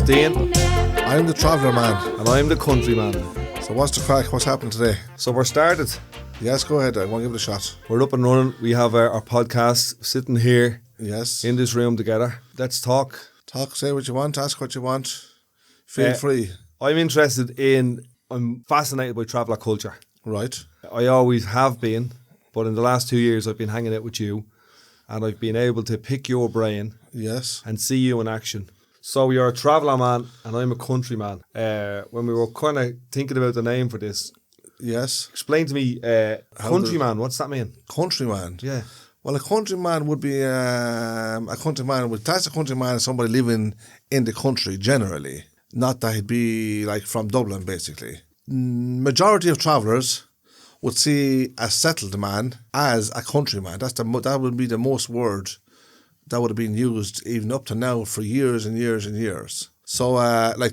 Dean. I'm the traveller man. And I'm the countryman. So what's the crack? What's happening today? So we're started. Yes, go ahead. I want to give it a shot. We're up and running. We have our podcast sitting here Yes. in this room together. Let's talk. Talk, say what you want, ask what you want. Feel free. I'm fascinated by traveller culture. Right. I always have been, but in the last 2 years I've been hanging out with you and I've been able to pick your brain Yes. and see you in action. So you're a traveller man and I'm a countryman. When we were kind of thinking about the name for this, Yes. explain to me, countryman, what's that mean? Countryman. Yeah. Well, a countryman would be that's a countryman is somebody living in the country generally. Not that he'd be like from Dublin, basically. Majority of travellers would see a settled man as a countryman. That would be the most word that would have been used even up to now for years and years and years. So,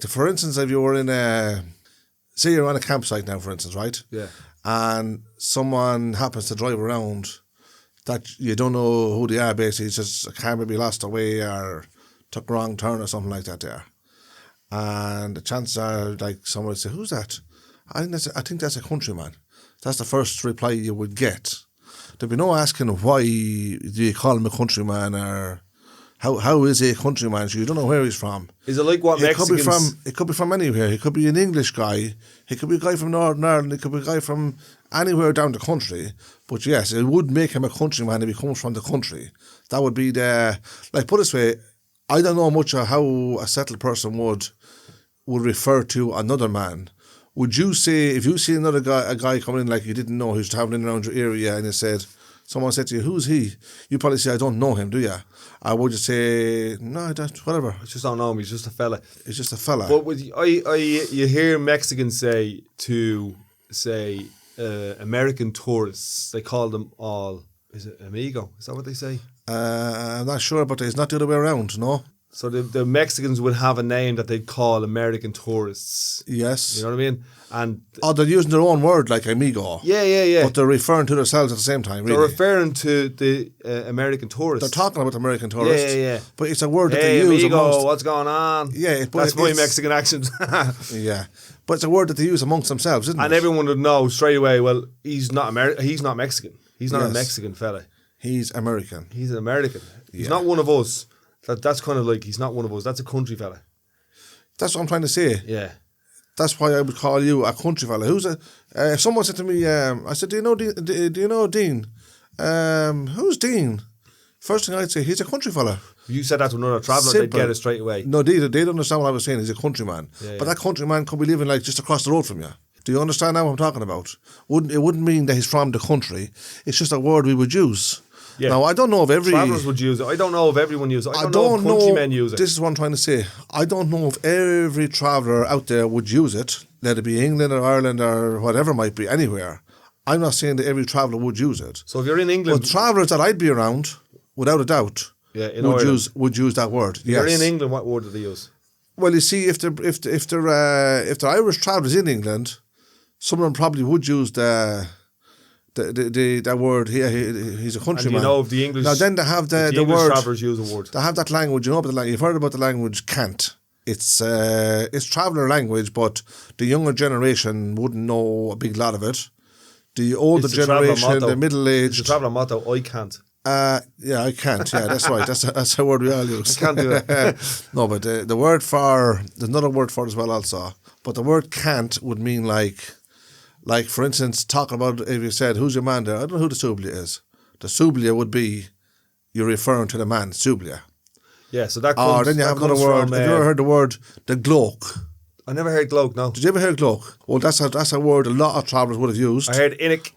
for instance, if you were say you're on a campsite now, for instance, right? Yeah. And someone happens to drive around that you don't know who they are, basically. It's just a car maybe lost away or took a wrong turn or something like that there. And the chances are, like, someone would say, who's that? I think that's a countryman. That's the first reply you would get. There'd be no asking why do you call him a countryman or how is he a countryman? So you don't know where he's from. Is it like what Mexicans... It could be from anywhere. He could be an English guy. He could be a guy from Northern Ireland. He could be a guy from anywhere down the country. But yes, it would make him a countryman if he comes from the country. That would be put it this way, I don't know much of how a settled person would refer to another man. Would you say, if you see a guy coming in like you didn't know, who's travelling around your area and someone said to you, who's he? You probably say, I don't know him, do you? Or would you say, no, whatever. I just don't know him, he's just a fella. It's just a fella. But you hear Mexicans say American tourists, they call them all, is it amigo? Is that what they say? I'm not sure, but it's not the other way around, no? So the Mexicans would have a name that they'd call American tourists. Yes. You know what I mean? And they're using their own word like amigo. Yeah. But they're referring to themselves at the same time, really. They're referring to the American tourists. They're talking about American tourists. Yeah. But it's a word that hey, they use amigo, amongst... what's going on? Yeah. That's my Mexican accent. Yeah. But it's a word that they use amongst themselves, isn't it? And everyone would know straight away, well, he's not He's not Mexican. He's not Yes. a Mexican fella. He's American. He's an American. He's not one of us. That's kind of like, he's not one of us. That's a country fella. That's what I'm trying to say. Yeah. That's why I would call you a country fella. If someone said to me, I said, do you know Dean? Who's Dean? First thing I'd say, he's a country fella. If you said that to another traveller, they'd get it straight away. No, they'd understand what I was saying. He's a countryman. Yeah, but that countryman could be living like just across the road from you. Do you understand now what I'm talking about? It wouldn't mean that he's from the country. It's just a word we would use. Yeah. Now, I don't know if travellers would use it. I don't know if everyone uses it. I don't know if countrymen use it. This is what I'm trying to say. I don't know if every traveller out there would use it, let it be England or Ireland or whatever it might be, anywhere. I'm not saying that every traveller would use it. So if you're in England... But travellers that I'd be around, without a doubt, would use that word. If you're in England, what word do they use? Well, you see, if they're Irish travellers in England, some of them probably would use that word here. He's a countryman. And you know if the English... Now then they have the English word... travellers use a word. They have that language, you've heard about the language cant. It's traveller language, but the younger generation wouldn't know a big lot of it. The older generation, the middle-aged... It's the traveller motto, I can't. Yeah, I can't. Yeah, that's right. That's a word we all use. I can't do it. No, but the word for... There's another word for it as well also. But the word can't would mean like, for instance, talking about, if you said, who's your man there? I don't know who the sublia is. The sublia would be, you're referring to the man, sublia. Yeah, so that comes... Or then you have another word. Have you ever heard the word, the gloke? I never heard gloke, no. Did you ever hear gloke? Well, that's a word a lot of travellers would have used. I heard innick.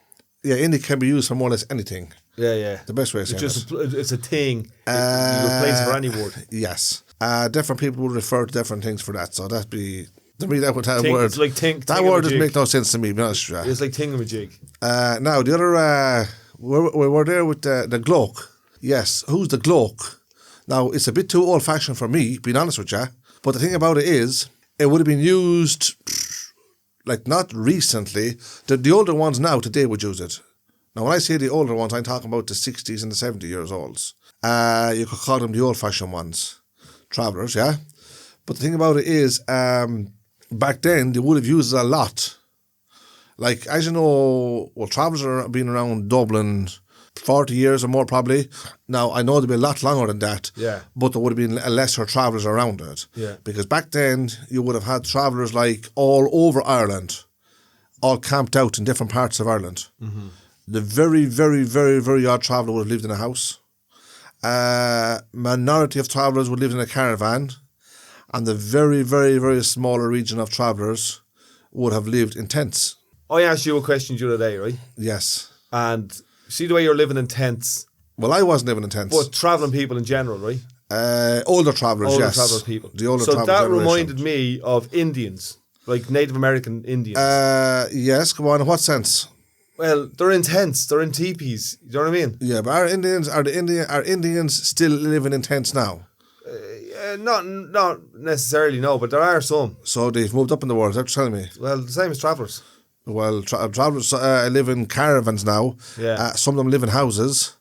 Yeah, innick can be used for more or less anything. Yeah. The best way of saying it. It's a thing. You replace it for any word. Yes. Different people would refer to different things for that, so that'd be... To me, that word... It's like that word doesn't make no sense to me, to be honest with you. It's like thingamajig. Now, the other... we were there with the gloke. Yes, who's the gloke? Now, it's a bit too old-fashioned for me, being honest with you, but the thing about it is, it would have been used, like, not recently. The older ones now, today, would use it. Now, when I say the older ones, I'm talking about the 60s and the 70 years olds. You could call them the old-fashioned ones. Travellers, yeah? But the thing about it is, back then, they would have used it a lot. Like, as you know, well, travellers have been around Dublin 40 years or more probably. Now, I know there'd be a lot longer than that. Yeah. But there would have been lesser travellers around it. Yeah. Because back then, you would have had travellers like all over Ireland, all camped out in different parts of Ireland. Mm-hmm. The very, very, very, very odd traveller would have lived in a house. Minority of travellers would live in a caravan. And the very, very, very smaller region of travellers would have lived in tents. I asked you a question the other day, right? Yes. And see the way you're living in tents. Well, I wasn't living in tents. But travelling people in general, right? Older travellers, yes. Older travelling people. The older so traveller that generation. reminded me of Indians, like Native American Indians. Yes, come on, in what sense? Well, they're in tents, they're in teepees. You know what I mean? Yeah, but are Indians still living in tents now? Not necessarily, no, but there are some. So they've moved up in the world, is that what you're telling me? Well, the same as travellers. Well, travellers live in caravans now. Yeah. Some of them live in houses.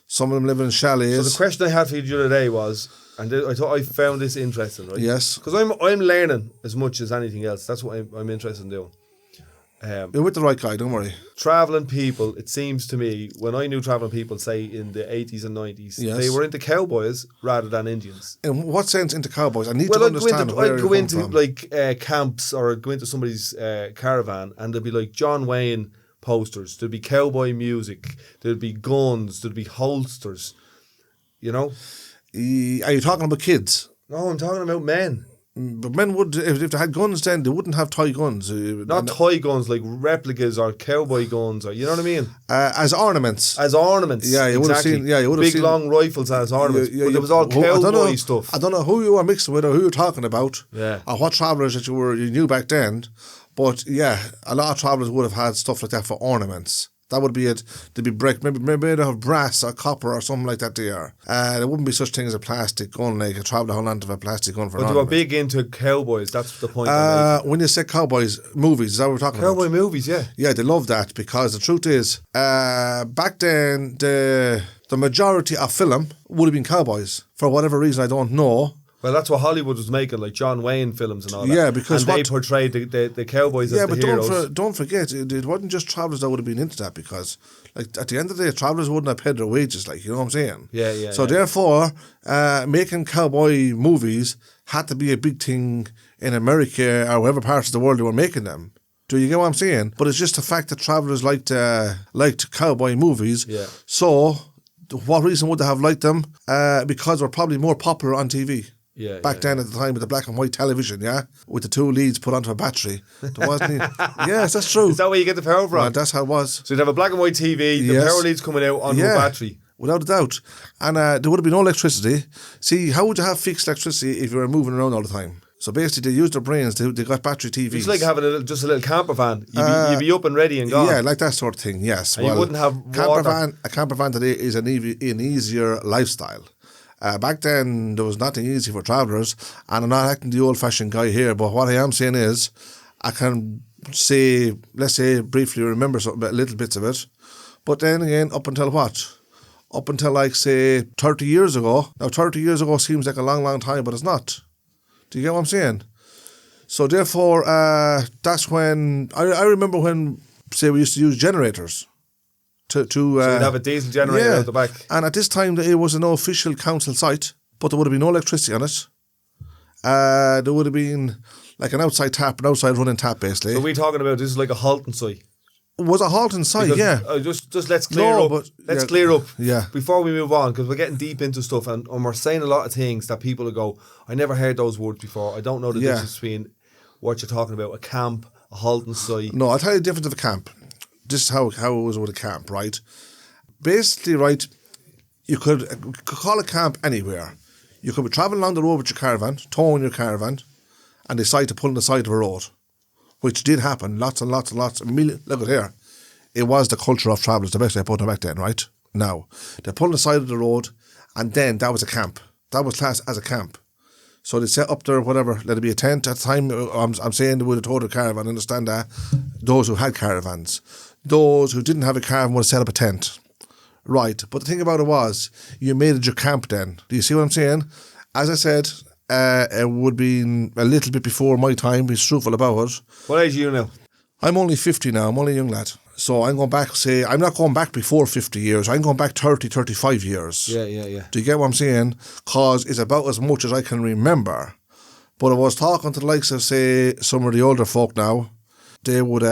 Some of them live in chalets. So the question I had for you the other day was, and I thought I found this interesting, right? Yes. Because I'm learning as much as anything else. That's what I'm interested in doing. You're with the right guy, don't worry. Travelling people, it seems to me, when I knew travelling people, say in the 80s and 90s, Yes. they were into cowboys rather than Indians. In what sense into cowboys? I need Well, to I'd understand where go you're into coming from. like camps or go into somebody's caravan and there'd be like John Wayne posters, there'd be cowboy music, there'd be guns, there'd be holsters, you know? Are you talking about kids? No, I'm talking about men. But men would, if they had guns then, they wouldn't have toy guns. Not toy guns, like replicas or cowboy guns, or you know what I mean? As ornaments. As ornaments. Yeah, you would have exactly. seen. Yeah, you would have big seen long rifles as ornaments. Yeah, but it was all cowboy stuff. I don't know who you were mixing with or who you're talking about. Yeah. Or what travellers that you knew back then. But yeah, a lot of travellers would have had stuff like that for ornaments. That would be it. They'd be maybe they'd have brass or copper or something like that there. There wouldn't be such thing as a plastic gun, like a traveller holding onto a plastic gun for an But they were ornament. big into cowboys, that's the point. When you say cowboys, movies, is that what we're talking about? Cowboy movies, yeah. Yeah, they love that because the truth is, back then, the majority of film would have been cowboys. For whatever reason, I don't know. Well, that's what Hollywood was making, like John Wayne films and all that. Yeah, because and they portrayed the cowboys as the heroes. But don't forget, it wasn't just travellers that would have been into that because, like, at the end of the day, travellers wouldn't have paid their wages, like, you know what I'm saying? Yeah. So therefore, making cowboy movies had to be a big thing in America or whatever parts of the world they were making them. Do you get what I'm saying? But it's just the fact that travellers liked cowboy movies. Yeah. So, what reason would they have liked them? Because they were probably more popular on TV. Back then at the time with the black and white television, yeah? With the two leads put onto a battery. There wasn't Yes, that's true. Is that where you get the power from? Well, that's how it was. So you'd have a black and white TV, the Yes. power leads coming out onto a battery. Without a doubt. And there would have been no electricity. See, how would you have fixed electricity if you were moving around all the time? So basically, they used their brains. They got battery TVs. It's like having just a little camper van. You'd be up and ready and gone. Yeah, like that sort of thing, yes. And you wouldn't have water. A camper van today is an easier lifestyle. Back then, there was nothing easy for travellers, and I'm not acting the old-fashioned guy here, but what I am saying is, I can say, let's say, briefly remember little bits of it, but then again, up until what? Up until, like, say, 30 years ago. Now, 30 years ago seems like a long, long time, but it's not. Do you get what I'm saying? So, therefore, that's when, I remember when, say, we used to use generators. So you'd have a diesel generator out the back. And at this time, it was an official council site, but there would have been no electricity on it. There would have been like an outside tap, an outside running tap, basically. So we're talking about this is like a halting site. It was a halting site, Because, yeah. Just let's clear up. Let's clear up. Yeah. Before we move on, because we're getting deep into stuff and we're saying a lot of things that people will go, I never heard those words before. I don't know the difference between what you're talking about, a camp, a halting site. No, I'll tell you the difference of a camp. This is how it was with a camp, right? Basically, right, you could call a camp anywhere. You could be travelling along the road with your caravan, towing your caravan, and decide to pull on the side of a road, which did happen. Lots and lots and lots. Look at here. It was the culture of travellers, the best way I put it back then, right? Now, they pull on the side of the road, and then that was a camp. That was classed as a camp. So they set up their whatever, let it be a tent at the time. I'm saying they would have towed a caravan, understand that? Those who had caravans. Those who didn't have a caravan would have set up a tent. Right, but the thing about it was, you made it your camp then. Do you see what I'm saying? As I said, it would be a little bit before my time, be truthful about it. What age are you now? I'm only 50 now, I'm only a young lad. So I'm going back, say, I'm not going back before 50 years, I'm going back 30, 35 years. Yeah. Do you get what I'm saying? Because it's about as much as I can remember. But I was talking to the likes of, say, some of the older folk now, they would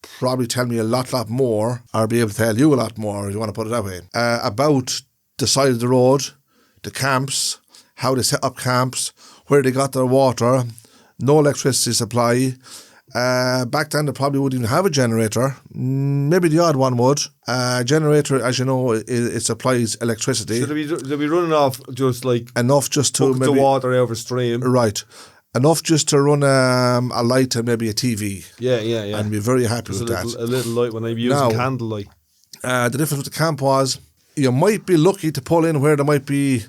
probably tell me a lot more, or be able to tell you a lot more, if you want to put it that way, about the side of the road, the camps, how they set up camps, where they got their water, no electricity supply. Back then they probably wouldn't even have a generator. Maybe the odd one would. A generator, as you know, it supplies electricity. So they'll be running off just like enough just to maybe the water over stream. Right. Enough just to run a light and maybe a TV. Yeah. And be very happy with that. A little light when they be using candlelight. The difference with the camp was you might be lucky to pull in where there might be.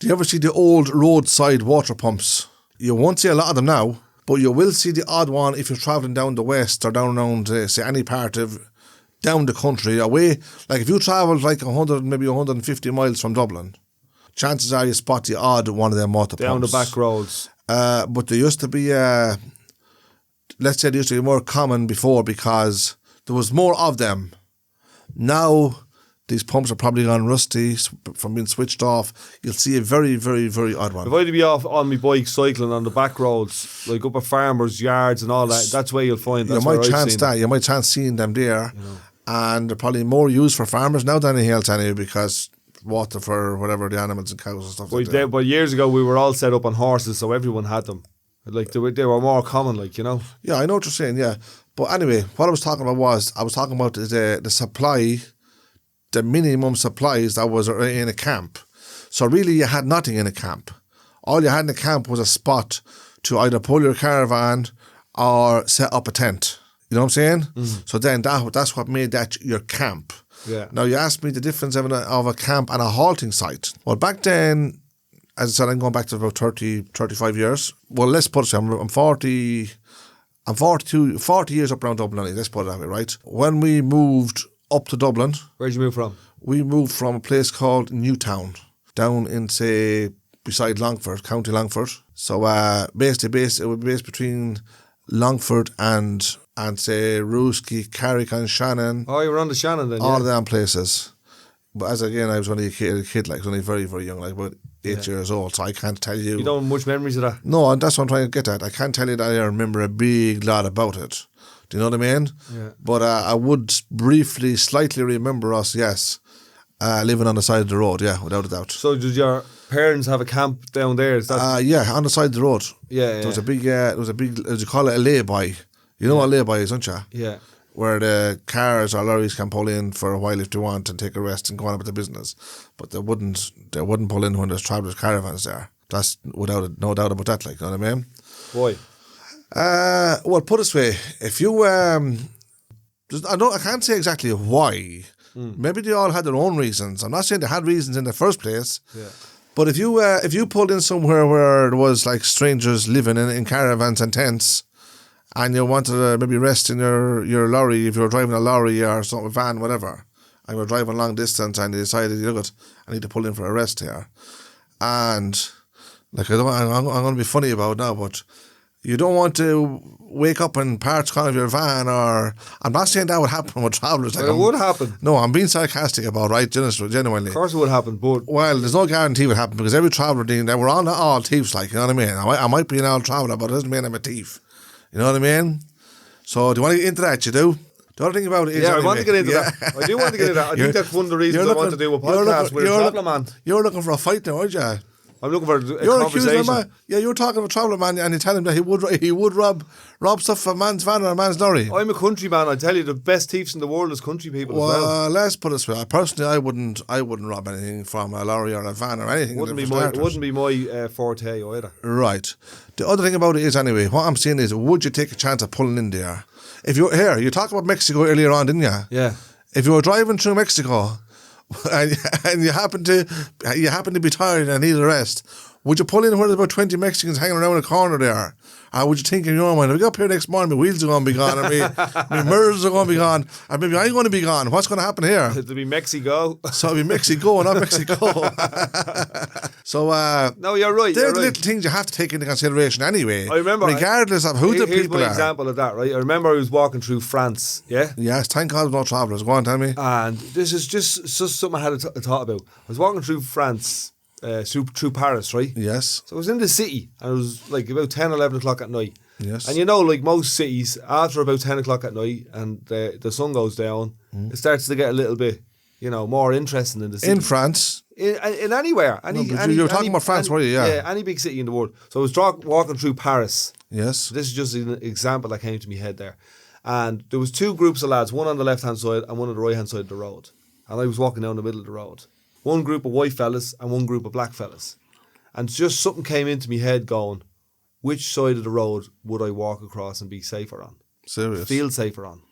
Do you ever see the old roadside water pumps? You won't see a lot of them now, but you will see the odd one if you're travelling down the west or down around, say, any part of down the country away. Like if you travel like 100, maybe 150 miles from Dublin, chances are you spot the odd one of them water down pumps. Down the back roads. But there used to be, let's say, there used to be more common before because there was more of them. Now, these pumps are probably gone rusty from being switched off. You'll see a very, very, very odd one. If I'd be off on my bike cycling on the back roads, like up at farmers' yards and all that, that's where you'll find. That's you might chance seeing them there, and they're probably more used for farmers now than anything else anyway, because water for whatever the animals and cows and stuff like that. But years ago we were all set up on horses, so everyone had them. Like they were more common, like, you know. Yeah, I know what you're saying. Yeah, but anyway, what I was talking about the supply. The minimum supplies that was in a camp. So really you had nothing in a camp. All you had in a camp was a spot to either pull your caravan or set up a tent. You know what I'm saying? Mm-hmm. So then that's what made that your camp. Yeah. Now you asked me the difference of a camp and a halting site. Well, back then, as I said, I'm going back to about 30, 35 years. Well, let's put it so, I'm 40 years up around Dublin, let's put it that way, right? When we moved up to Dublin. Where'd you move from? We moved from a place called Newtown, down in, say, beside Longford, County Longford. So basically it would be based between Longford and say Rooski, Carrick and Shannon. Oh, you were on the Shannon then, all of them places. But as again, I was only a kid, like, I was only very, very young, like about 8 years old, so I can't tell you. You don't have much memories of that? No, and that's what I'm trying to get at. I can't tell you that I remember a big lot about it. Do you know what I mean? Yeah. But I would briefly, slightly remember us, yes, living on the side of the road, yeah, without a doubt. So did your parents have a camp down there? Is that yeah, on the side of the road. Yeah. There was a big, as you call it, a lay-by. You know what a lay-by is, don't you? Yeah. Where the cars or lorries can pull in for a while if they want and take a rest and go on about their business. But they wouldn't pull in when there's travellers' caravans there. That's no doubt about that, like, you know what I mean? Why? Well, put it this way, if you, I can't say exactly why. Maybe they all had their own reasons. I'm not saying they had reasons in the first place. Yeah. But if you pulled in somewhere where there was like strangers living in caravans and tents, and you wanted to maybe rest in your lorry, if you were driving a lorry or something, van, whatever, and you were driving long distance and you decided, you know what, I need to pull in for a rest here. And like, I'm going to be funny about it now, but you don't want to wake up in parts of your van, or I'm not saying that would happen with travellers. Like, it would happen. No, I'm being sarcastic about it, right? Genuinely. Of course it would happen, but... Well, there's no guarantee it would happen, because every traveller, we're all not all thieves, like, you know what I mean? I might be an old traveller, but it doesn't mean I'm a thief. You know what I mean? So do you want to get into that? You do? The other thing about it is... Yeah, I want to get into that. I do want to get into that. I think that's one of the reasons I want to do a podcast with a traveller man. You're looking for a fight now, aren't you? I'm looking for a conversation. You're talking to a traveller man and you tell him that he would rob stuff from a man's van or a man's lorry. I'm a countryman. I tell you, the best thieves in the world is country people as well. Well, let's put it this way. Personally, I wouldn't rob anything from a lorry or a van or anything. It wouldn't be my forte either. Right. The other thing about it is, anyway, what I'm saying is, would you take a chance of pulling in there? If you're here, you talked about Mexico earlier on, didn't you? Yeah. If you were driving through Mexico and you happen to be tired and need a rest, Would you pull in where there's about 20 Mexicans hanging around a corner there? Or would you think in your mind, if we got up here next morning, my wheels are going to be gone, and my mirrors are going to be gone, and maybe I'm going to be gone. What's going to happen here? It'll be Mexico. So it'll be Mexico, not Mexico. So, no, you're right. They're You're the right. little things you have to take into consideration anyway. I remember, regardless of who the here's people my are. example of that, right? I remember I was walking through France, yeah? Yes, thank God no travellers. Go on, tell me. And this is just something I had a thought about. I was walking through France, through Paris, right? Yes. So I was in the city, and it was like about 10, 11 o'clock at night. Yes. And you know, like most cities, after about 10 o'clock at night and the sun goes down, it starts to get a little bit, more interesting in the city. In France. In anywhere. You were talking about France, were you? Yeah. Yeah, any big city in the world. So I was walking through Paris. Yes. This is just an example that came to my head there. And there was two groups of lads, one on the left-hand side and one on the right-hand side of the road. And I was walking down the middle of the road. One group of white fellas and one group of black fellas. And just something came into my head going, which side of the road would I walk across and be safer on? Serious. Feel safer on.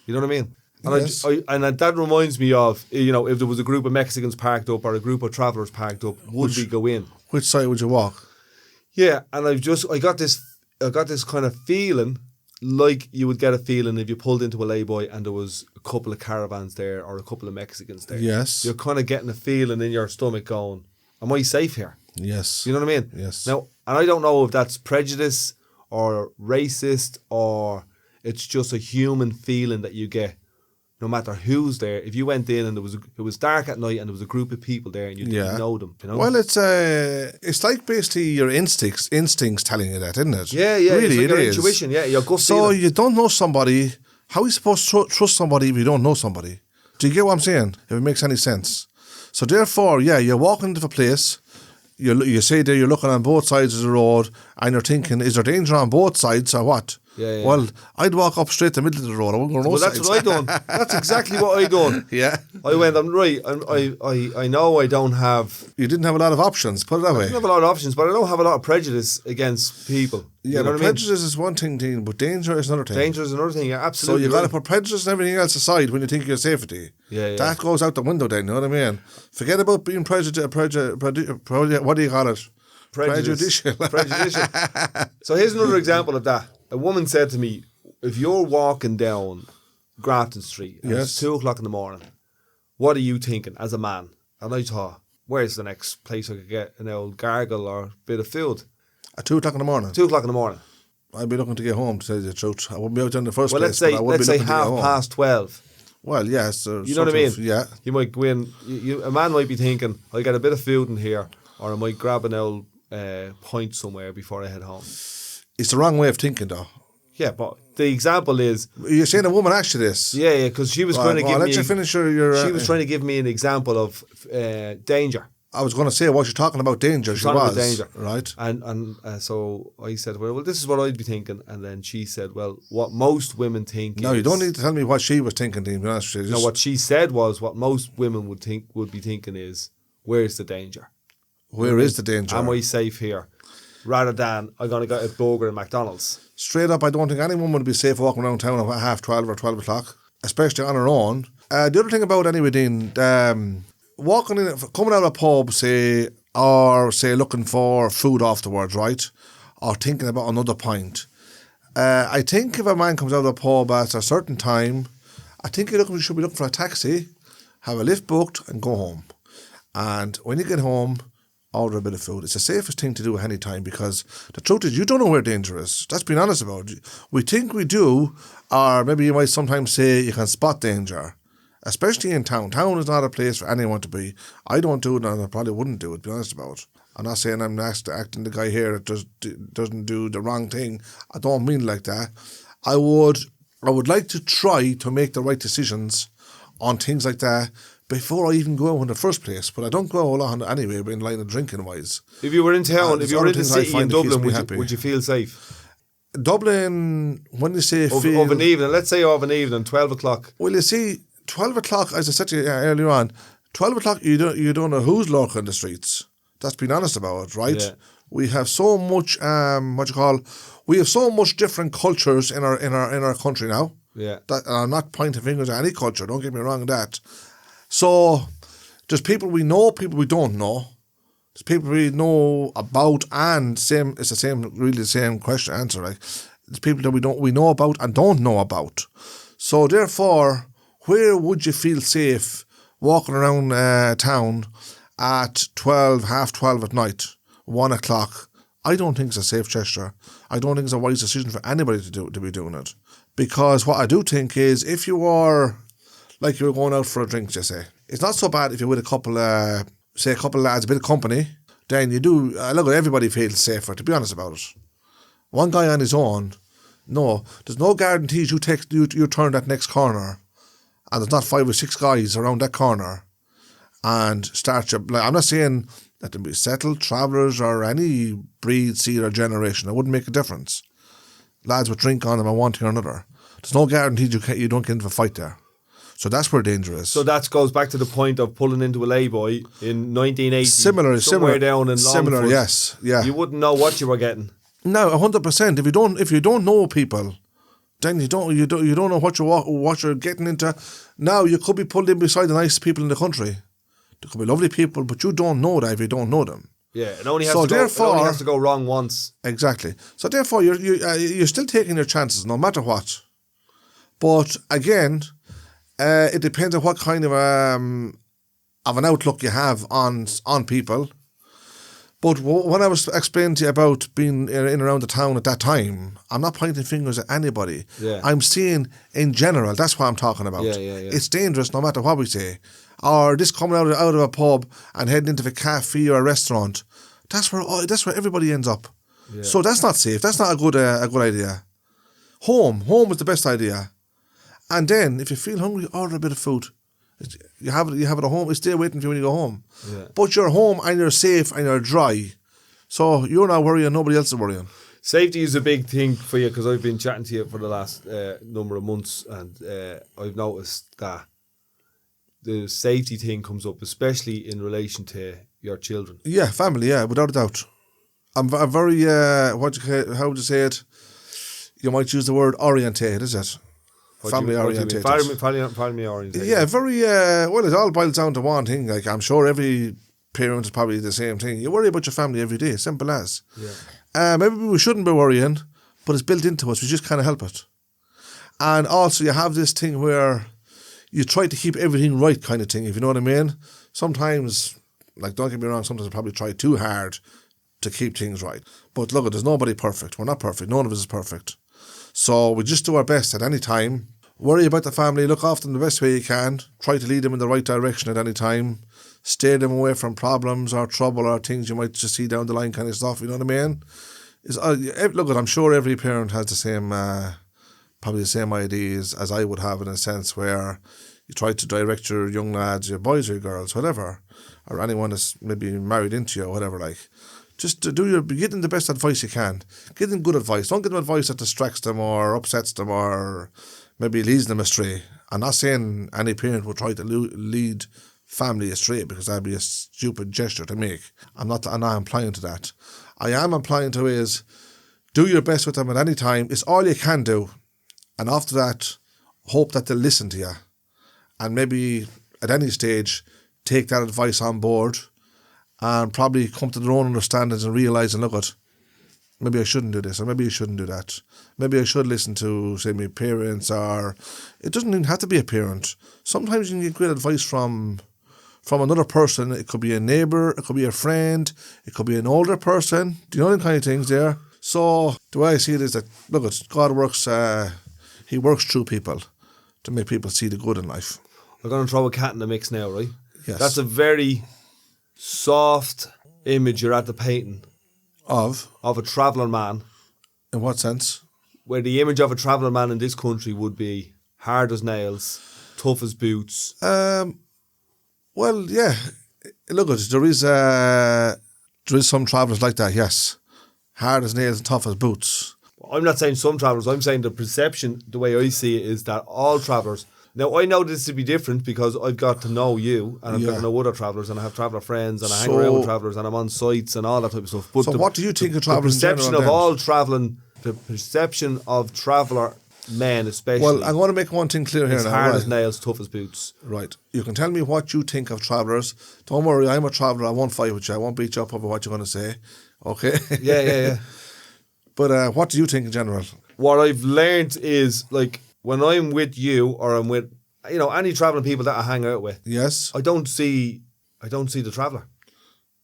You know what I mean? And Yes. that reminds me of, if there was a group of Mexicans parked up or a group of travellers parked up, would we go in? Which side would you walk? Yeah, and I got this kind of feeling, like you would get a feeling if you pulled into a lay-by and there was a couple of caravans there or a couple of Mexicans there. Yes. You're kind of getting a feeling in your stomach going, am I safe here? Yes. You know what I mean? Yes. Now, and I don't know if that's prejudice or racist or it's just a human feeling that you get no matter who's there. If you went in and it was dark at night and there was a group of people there and you didn't know them, Well, it's like basically your instincts telling you that, isn't it? Yeah, really, it's like it your is. intuition, yeah, your gut So feeling. you don't know somebody. How are you supposed to trust somebody if you don't know somebody? Do you get what I'm saying? If it makes any sense. So therefore, you're walking into a place. You say there you're looking on both sides of the road and you're thinking, is there danger on both sides or what? Yeah. Well, I'd walk up straight the middle of the road. I wouldn't go on Well, both that's sides. what I done. That's exactly what I done. Yeah. I went, I'm right. I know I don't have. You didn't have a lot of options, put it that I way. don't have a lot of options, but I don't have a lot of prejudice against people. Yeah, you know but what I mean? prejudice is one thing, Dean, but danger is another thing. Danger is another thing. Yeah, So absolutely. you got to right. put prejudice and everything else aside when you think of your safety. Yeah. That goes out the window then, you know what I mean? Forget about being what do you call it? Prejudicial. Prejudicial. So here's another example of that. A woman said to me, if you're walking down Grafton Street and it's 2 o'clock in the morning, what are you thinking as a man? And I thought, where's the next place I could get an old gargle or a bit of food? At 2 o'clock in the morning? 2 o'clock in the morning. I'd be looking to get home, to tell you the truth. I wouldn't be out there in the first Well, place. let's say half past 12. Well, yes. You know what I mean? Yeah. You might go in, a man might be thinking, I'll get a bit of food in here, or I might grab an old pint somewhere before I head home. It's the wrong way of thinking, though. Yeah, but the example is... You're saying a woman asked you this? Yeah, because she was trying to give me... Let you finish your... She was trying to give me an example of danger. I was going to say, what you're talking about danger. She Talking was. about danger. Right. And so I said, well, this is what I'd be thinking. And then she said, well, what most women think No, you don't need to tell me what she was thinking, Dean. To be honest with you. No, what she said was what most women would be thinking is, where's the danger? Where is the danger? Am I safe here? Rather than, I'm going to get a burger at McDonald's. Straight up, I don't think anyone would be safe walking around town at half 12 or 12 o'clock, especially on her own. The other thing about anyway, Dean, walking in, coming out of a pub, say looking for food afterwards, right? Or thinking about another pint. I think if a man comes out of a pub at a certain time, I think you should be looking for a taxi, have a lift booked and go home. And when you get home, order a bit of food. It's the safest thing to do at any time because the truth is you don't know where danger is. That's being honest about it. We think we do, or maybe you might sometimes say you can spot danger, especially in town. Town is not a place for anyone to be. I don't do it and I probably wouldn't do it, to be honest about it. I'm not saying I'm acting the guy here that doesn't do the wrong thing. I don't mean like that. I would like to try to make the right decisions on things like that before I even go out in the first place. But I don't go out on anyway, in line of drinking wise. If you were in town, if you were in the city in Dublin, would you feel safe? Dublin, when you say of an evening, let's say of an evening, 12 o'clock. Well, you see, 12 o'clock, as I said to you earlier on, 12 o'clock, you don't know who's lurking in the streets. That's being honest about it, right? Yeah. We have so much, we have so much different cultures in our country now. Yeah. That, and I'm not pointing fingers at any culture, don't get me wrong in that. So, there's people we know, people we don't know. There's people we know about, and same. It's the same question answer. Like, there's people that we know about and don't know about. So therefore, where would you feel safe walking around town at 12, half 12 at night, 1 o'clock? I don't think it's a safe gesture. I don't think it's a wise decision for anybody to be doing it. Because what I do think is, if you are, like you were going out for a drink, just say, it's not so bad if you're with a couple lads, a bit of company, then you do, look, everybody feels safer, to be honest about it. One guy on his own, no, there's no guarantees you turn that next corner and there's not 5 or 6 guys around that corner and start your, like, I'm not saying that there be settled travellers or any breed, seed or generation. It wouldn't make a difference. Lads would drink on them and one thing or another. There's no guarantee you don't get into a fight there. So that's where danger is. So that goes back to the point of pulling into a lay-boy in 1980. Similar down in Longford. Similar, yes, yeah. You wouldn't know what you were getting. No, 100%. If you don't know people, then you don't know what you're getting into. Now you could be pulled in beside the nicest people in the country. There could be lovely people, but you don't know that if you don't know them. Yeah, it only has to go wrong once. Exactly. So therefore, you're still taking your chances, no matter what. But again, it depends on what kind of an outlook you have on people. But when I was explaining to you about being in and around the town at that time, I'm not pointing fingers at anybody. Yeah. I'm saying in general, that's what I'm talking about. Yeah. It's dangerous no matter what we say. Or this coming out of a pub and heading into a cafe or a restaurant. That's where everybody ends up. Yeah. So that's not safe. That's not a good idea. Home is the best idea. And then if you feel hungry, order a bit of food. You have it at home. It's there waiting for you when you go home. Yeah. But you're home and you're safe and you're dry. So you're not worrying, nobody else is worrying. Safety is a big thing for you, because I've been chatting to you for the last number of months, and I've noticed that the safety thing comes up, especially in relation to your children. Yeah, family, yeah, without a doubt. I'm very, how would you say it? You might use the word orientated, is it? Family orientated. Family orientated. Yeah, very, well, it all boils down to one thing. Like, I'm sure every parent is probably the same thing. You worry about your family every day, simple as. Yeah. Maybe we shouldn't be worrying, but it's built into us. We just can't help it. And also, you have this thing where you try to keep everything right kind of thing, if you know what I mean. Sometimes, like, don't get me wrong, sometimes I probably try too hard to keep things right. But look, there's nobody perfect. We're not perfect. None of us is perfect. So we just do our best at any time. Worry about the family. Look after them the best way you can. Try to lead them in the right direction at any time. Steer them away from problems or trouble or things you might just see down the line kind of stuff. You know what I mean? Look, I'm sure every parent has the same, probably the same ideas as I would have, in a sense where you try to direct your young lads, your boys or your girls, whatever, or anyone that's maybe married into you or whatever, like. Just to give them the best advice you can. Give them good advice. Don't give them advice that distracts them or upsets them or maybe leads them astray. I'm not saying any parent would try to lead family astray, because that'd be a stupid gesture to make. I'm not implying to that. I am implying to is do your best with them at any time. It's all you can do. And after that, hope that they'll listen to you. And maybe at any stage, take that advice on board and probably come to their own understandings and realise, and look at, maybe I shouldn't do this, or maybe I shouldn't do that. Maybe I should listen to, say, my parents, or it doesn't even have to be a parent. Sometimes you can get great advice from another person. It could be a neighbour, it could be a friend, it could be an older person. Do you know them kind of things there? So the way I see it is that, look at, God works, he works through people to make people see the good in life. We're going to throw a cat in the mix now, right? Yes. That's a very soft image you're at the painting of a travelling man. In what sense? Where the image of a travelling man in this country would be hard as nails, tough as boots. Well, yeah. Look, there is some travellers like that. Yes, hard as nails and tough as boots. I'm not saying some travellers. I'm saying the perception, the way I see it, is that all travellers. Now, I know this to be different because I've got to know you, and I've got to know other travellers, and I have traveller friends, and I hang around with travellers, and I'm on sites and all that type of stuff. But so what do you think of travellers the perception in general, of all travelling, the perception of traveller men especially. Well, I'm going to make one thing clear here it's now. hard Right. as nails, tough as boots. Right. You can tell me what you think of travellers. Don't worry, I'm a traveller. I won't fight with you. I won't beat you up over what you're going to say. Okay? Yeah. But what do you think in general? What I've learned is, like, when I'm with you or I'm with, any travelling people that I hang out with, Yes? I don't see the traveller.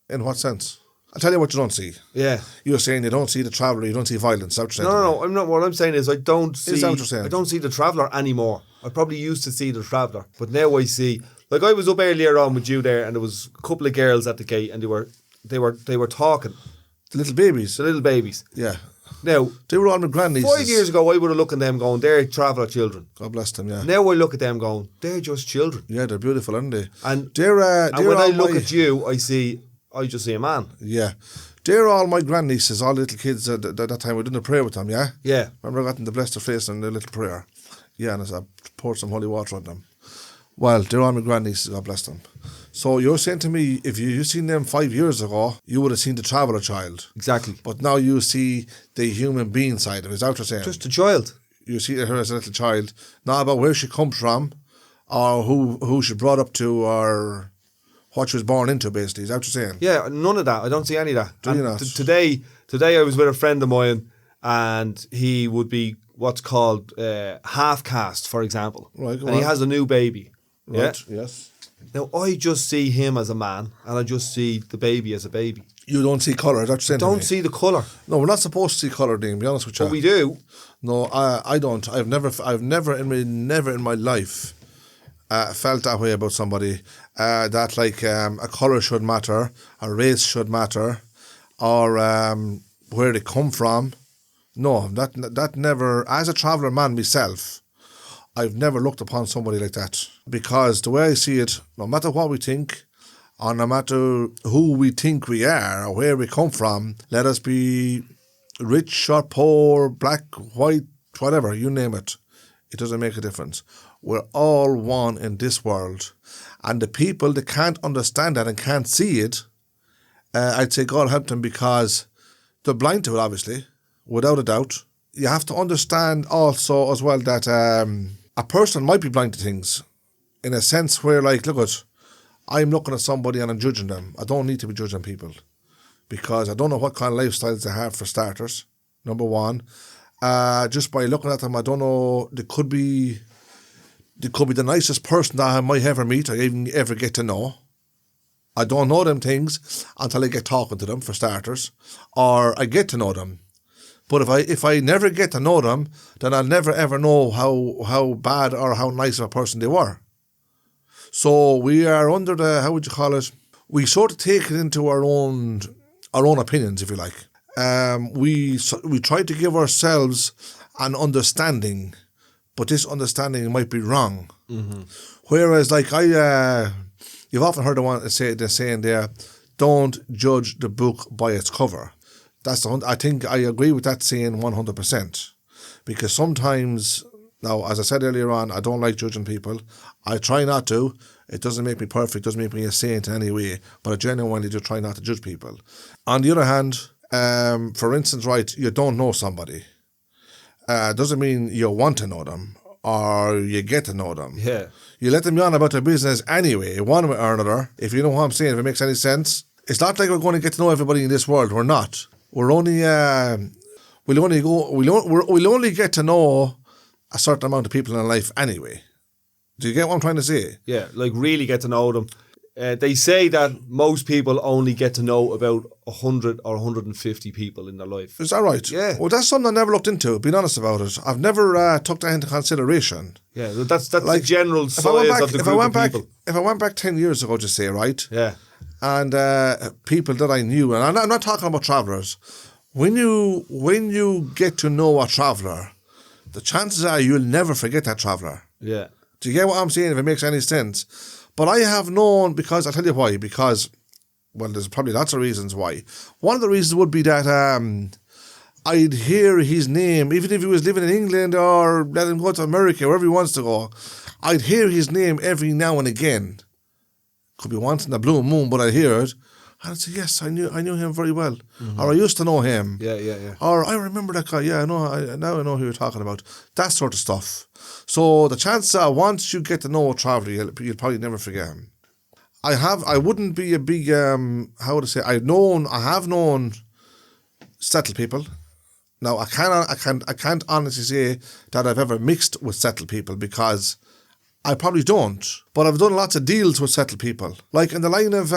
In what sense? I'll tell you what you don't see. Yeah. You're saying you don't see the traveller, you don't see violence. Is that what you're saying? No. I'm not. What I'm saying is I don't see. Is that what you're saying? I don't see the traveller anymore. I probably used to see the traveller, but now I see. Like, I was up earlier on with you there, and there was a couple of girls at the gate, and they were talking. The little babies. The little babies. Yeah. Now, they were all my grandnieces. 5 years ago, I would have looked at them going, they're traveller children. God bless them, yeah. Now I look at them going, they're just children. Yeah, they're beautiful, aren't they? And they're when I look my, at you, I just see a man. Yeah. They're all my grandnieces, all little kids at that time. We did a prayer with them, yeah? Yeah. Remember I got them to bless their face and their little prayer. Yeah, and I poured some holy water on them. Well, they're all my grandnieces, God bless them. So you're saying to me, if you seen them 5 years ago, you would have seen the traveller child. Exactly. But now you see the human being side of it. Is that what you're saying? Just a child. You see her as a little child, not about where she comes from, or who she brought up to, or what she was born into, basically. Is that what you're saying? Yeah, none of that. I don't see any of that. Do you not? Today I was with a friend of mine, and he would be what's called half caste, for example. Right, go and he on. has a new baby. Right, Yeah? yes. Now, I just see him as a man, and I just see the baby as a baby. You don't see colour, is that what you're saying to me? Don't see the colour. No, we're not supposed to see colour, Dean, be honest with you. But we do. No, I don't. I've never in my life felt that way about somebody. That like a colour should matter, a race should matter, or where they come from. No, that never. As a traveller man myself, I've never looked upon somebody like that, because the way I see it, no matter what we think, or no matter who we think we are or where we come from, let us be rich or poor, black, white, whatever, you name it. It doesn't make a difference. We're all one in this world. And the people that can't understand that and can't see it, I'd say God help them, because they're blind to it, obviously, without a doubt. You have to understand also as well that a person might be blind to things in a sense where, like, look at, I'm looking at somebody and I'm judging them. I don't need to be judging people, because I don't know what kind of lifestyles they have, for starters, number one. Just by looking at them, I don't know, they could be the nicest person that I might ever meet or even ever get to know. I don't know them things until I get talking to them, for starters, or I get to know them. But if I never get to know them, then I'll never ever know how bad or how nice of a person they were. So we are under the, how would you call it? We sort of take it into our own opinions, if you like. We try to give ourselves an understanding, but this understanding might be wrong. Mm-hmm. Whereas, like, you've often heard the saying there, don't judge the book by its cover. I think I agree with that saying 100%. Because sometimes, now, as I said earlier on, I don't like judging people. I try not to. It doesn't make me perfect, doesn't make me a saint in any way, but I genuinely do try not to judge people. On the other hand, for instance, right, you don't know somebody. Doesn't mean you want to know them or you get to know them. Yeah. You let them on about their business anyway, one way or another, if you know what I'm saying, if it makes any sense. It's not like we're going to get to know everybody in this world. We're not. We're only we'll only get to know a certain amount of people in life anyway. Do you get what I'm trying to say? Yeah, like really get to know them. They say that most people only get to know about 100 or 150 people in their life. Is that right? Yeah. Well, that's something I never looked into, being honest about it. I've never took that into consideration. Yeah, that's like, the general size of the group of people. If I went back 10 years ago, just say, right? Yeah. And people that I knew, and I'm not talking about travellers, when you get to know a traveller, the chances are you'll never forget that traveller. Yeah. Do you get what I'm saying, if it makes any sense? But I have known, because, I'll tell you why, because, well, there's probably lots of reasons why. One of the reasons would be that I'd hear his name, even if he was living in England or let him go to America, wherever he wants to go, I'd hear his name every now and again. Could be once in a blue moon, but I'd hear it. And I'd say, yes, I knew him very well. Or I used to know him. Yeah. Or I remember that guy. Yeah, now I know who you're talking about. That sort of stuff. So the chances are, once you get to know a traveller, you'll probably never forget him. I wouldn't be a big, how would I say, I have known settled people. Now, I can't honestly say that I've ever mixed with settled people, because I probably don't. But I've done lots of deals with settled people. Like in the line of,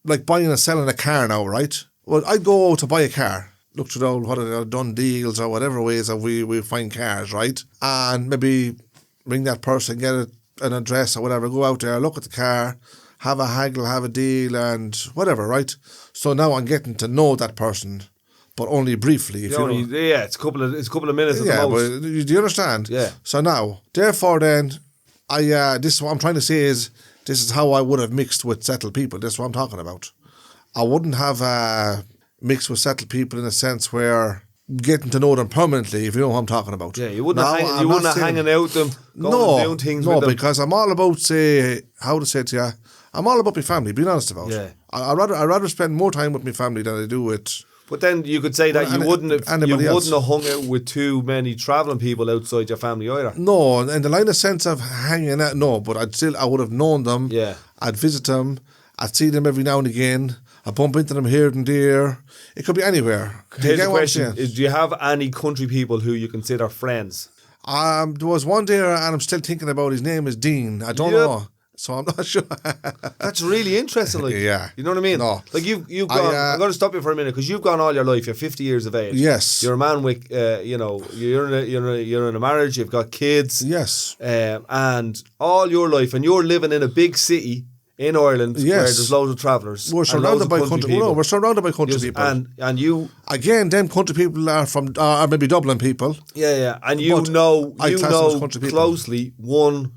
like buying and selling a car now, right? Well, I'd go to buy a car. Look through what I've done deals or whatever ways that we find cars, right? And maybe ring that person, get an address or whatever, go out there, look at the car, have a haggle, have a deal and whatever, right? So now I'm getting to know that person, but only briefly. If yeah, it's a couple of minutes at the most. But do you understand? Yeah. So now, therefore then, this is what I'm trying to say is, this is how I would have mixed with settled people. This is what I'm talking about. I wouldn't have mixed with settled people in a sense where getting to know them permanently, if you know what I'm talking about. Yeah, you wouldn't have hanging out with them, going and doing things with them. No, because I'm all about, I'm all about my family, being honest about. Yeah. I'd rather spend more time with my family than I do with... But then you could say that you wouldn't have hung out with too many travelling people outside your family either. No, in the line of sense of hanging out, no, but I would have known them. Yeah. I'd visit them. I'd see them every now and again. I bump into them here and there. It could be anywhere. Here's the question: do you have any country people who you consider friends? There was one there, and I'm still thinking about. His name is Dean. I don't know, so I'm not sure. That's really interesting. Like, yeah, you know what I mean. No, like you've gone. I'm going to stop you for a minute because you've gone all your life. You're 50 years of age. Yes, you're a man with. You're in a marriage. You've got kids. Yes, and all your life, and you're living in a big city in Ireland, where there's loads of travellers. We're surrounded by country people. No, we're surrounded by country people. And you... Again, them country people are maybe Dublin people. Yeah. And you know closely one